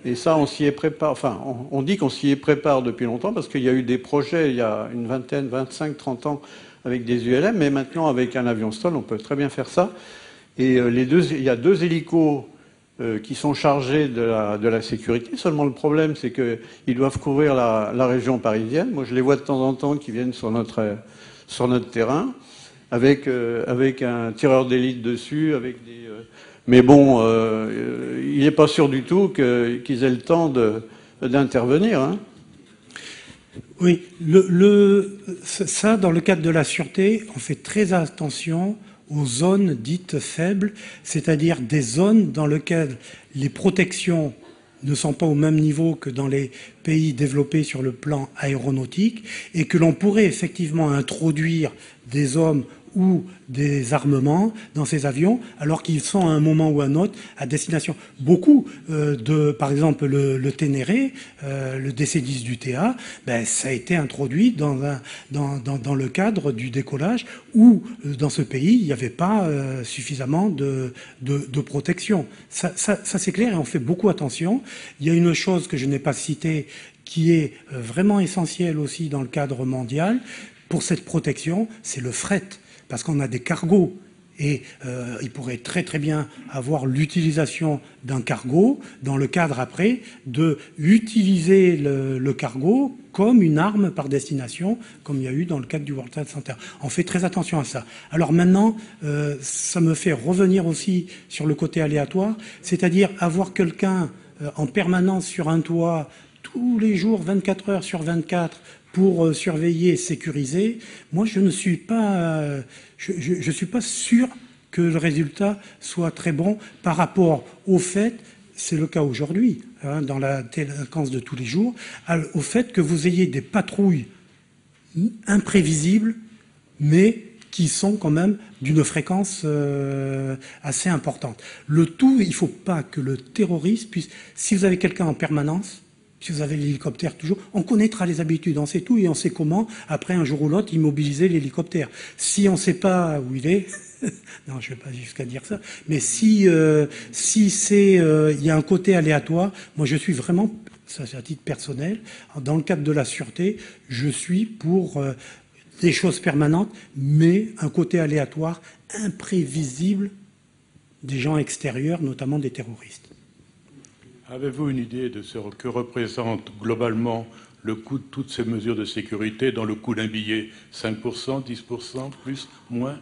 Et ça, on s'y est préparé. Enfin, on dit qu'on s'y est préparé depuis longtemps parce qu'il y a eu des projets il y a une vingtaine, 25, 30 ans avec des ULM, mais maintenant avec un avion Stoll, on peut très bien faire ça. Et il y a 2 hélicos qui sont chargés de la sécurité. Seulement le problème, c'est qu'ils doivent couvrir la région parisienne. Moi, je les vois de temps en temps qui viennent sur notre terrain avec un tireur d'élite dessus, avec des... Mais bon, il n'est pas sûr du tout qu'ils aient le temps d'intervenir. Hein. Oui, ça, dans le cadre de la sûreté, on fait très attention aux zones dites faibles, c'est-à-dire des zones dans lesquelles les protections ne sont pas au même niveau que dans les pays développés sur le plan aéronautique et que l'on pourrait effectivement introduire des hommes ou des armements dans ces avions, alors qu'ils sont à un moment ou à un autre à destination. Beaucoup par exemple, le Ténéré, le DC-10 du TA, ça a été introduit dans le cadre du décollage où, dans ce pays, il n'y avait pas suffisamment de protection. Ça c'est clair et on fait beaucoup attention. Il y a une chose que je n'ai pas citée qui est vraiment essentielle aussi dans le cadre mondial pour cette protection, c'est le fret. Parce qu'on a des cargos et il pourrait très très bien avoir l'utilisation d'un cargo dans le cadre après de utiliser le cargo comme une arme par destination, comme il y a eu dans le cadre du World Trade Center. On fait très attention à ça. Alors maintenant, ça me fait revenir aussi sur le côté aléatoire, c'est-à-dire avoir quelqu'un en permanence sur un toit tous les jours, 24 heures sur 24, pour surveiller et sécuriser, moi je ne suis pas, je suis pas sûr que le résultat soit très bon par rapport au fait, c'est le cas aujourd'hui, hein, dans la délinquance de tous les jours, au fait que vous ayez des patrouilles imprévisibles, mais qui sont quand même d'une fréquence assez importante. Le tout, il ne faut pas que le terroriste puisse, si vous avez quelqu'un en permanence, si vous avez l'hélicoptère toujours, on connaîtra les habitudes, on sait tout et on sait comment, après un jour ou l'autre, immobiliser l'hélicoptère. Si on ne sait pas où il est, non, je ne vais pas jusqu'à dire ça, mais si il y a un côté aléatoire, moi je suis vraiment, ça c'est à titre personnel, dans le cadre de la sûreté, je suis pour des choses permanentes, mais un côté aléatoire, imprévisible des gens extérieurs, notamment des terroristes. Avez-vous une idée de ce que représente globalement le coût de toutes ces mesures de sécurité dans le coût d'un billet? 5%, 10%, plus, moins?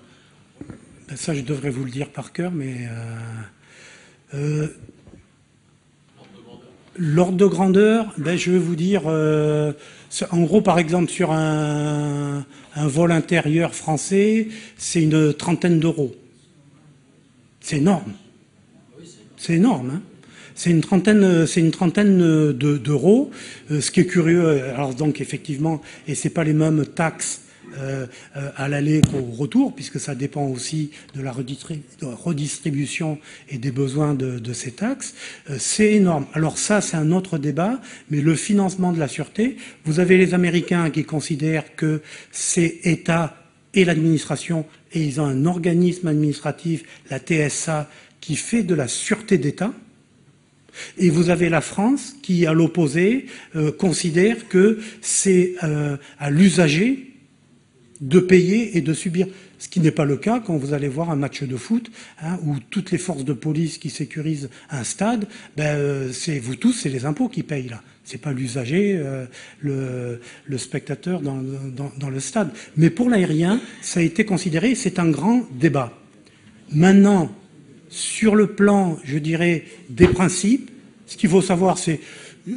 Ça, je devrais vous le dire par cœur, mais... l'ordre de grandeur, je vais vous dire... en gros, par exemple, sur un vol intérieur français, c'est une 30aine d'euros. C'est énorme. C'est énorme, hein. C'est une trentaine d'euros. Ce qui est curieux, alors donc effectivement, et c'est pas les mêmes taxes à l'aller qu'au retour, puisque ça dépend aussi de la redistribution et des besoins de ces taxes. C'est énorme. Alors ça, c'est un autre débat, mais le financement de la sûreté, vous avez les Américains qui considèrent que c'est État et l'administration, et ils ont un organisme administratif, la TSA, qui fait de la sûreté d'État. Et vous avez la France qui, à l'opposé, considère que c'est à l'usager de payer et de subir. Ce qui n'est pas le cas quand vous allez voir un match de foot, hein, où toutes les forces de police qui sécurisent un stade, c'est vous tous, c'est les impôts qui payent là. C'est pas l'usager, le spectateur dans le stade. Mais pour l'aérien, ça a été considéré, c'est un grand débat. Maintenant, sur le plan, je dirais, des principes, ce qu'il faut savoir, c'est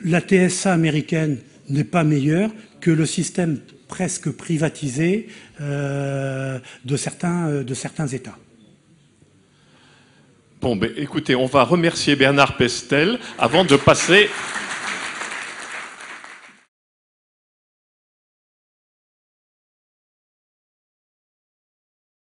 la TSA américaine n'est pas meilleure que le système presque privatisé de certains États. Bon, écoutez, on va remercier Bernard Pestel avant de passer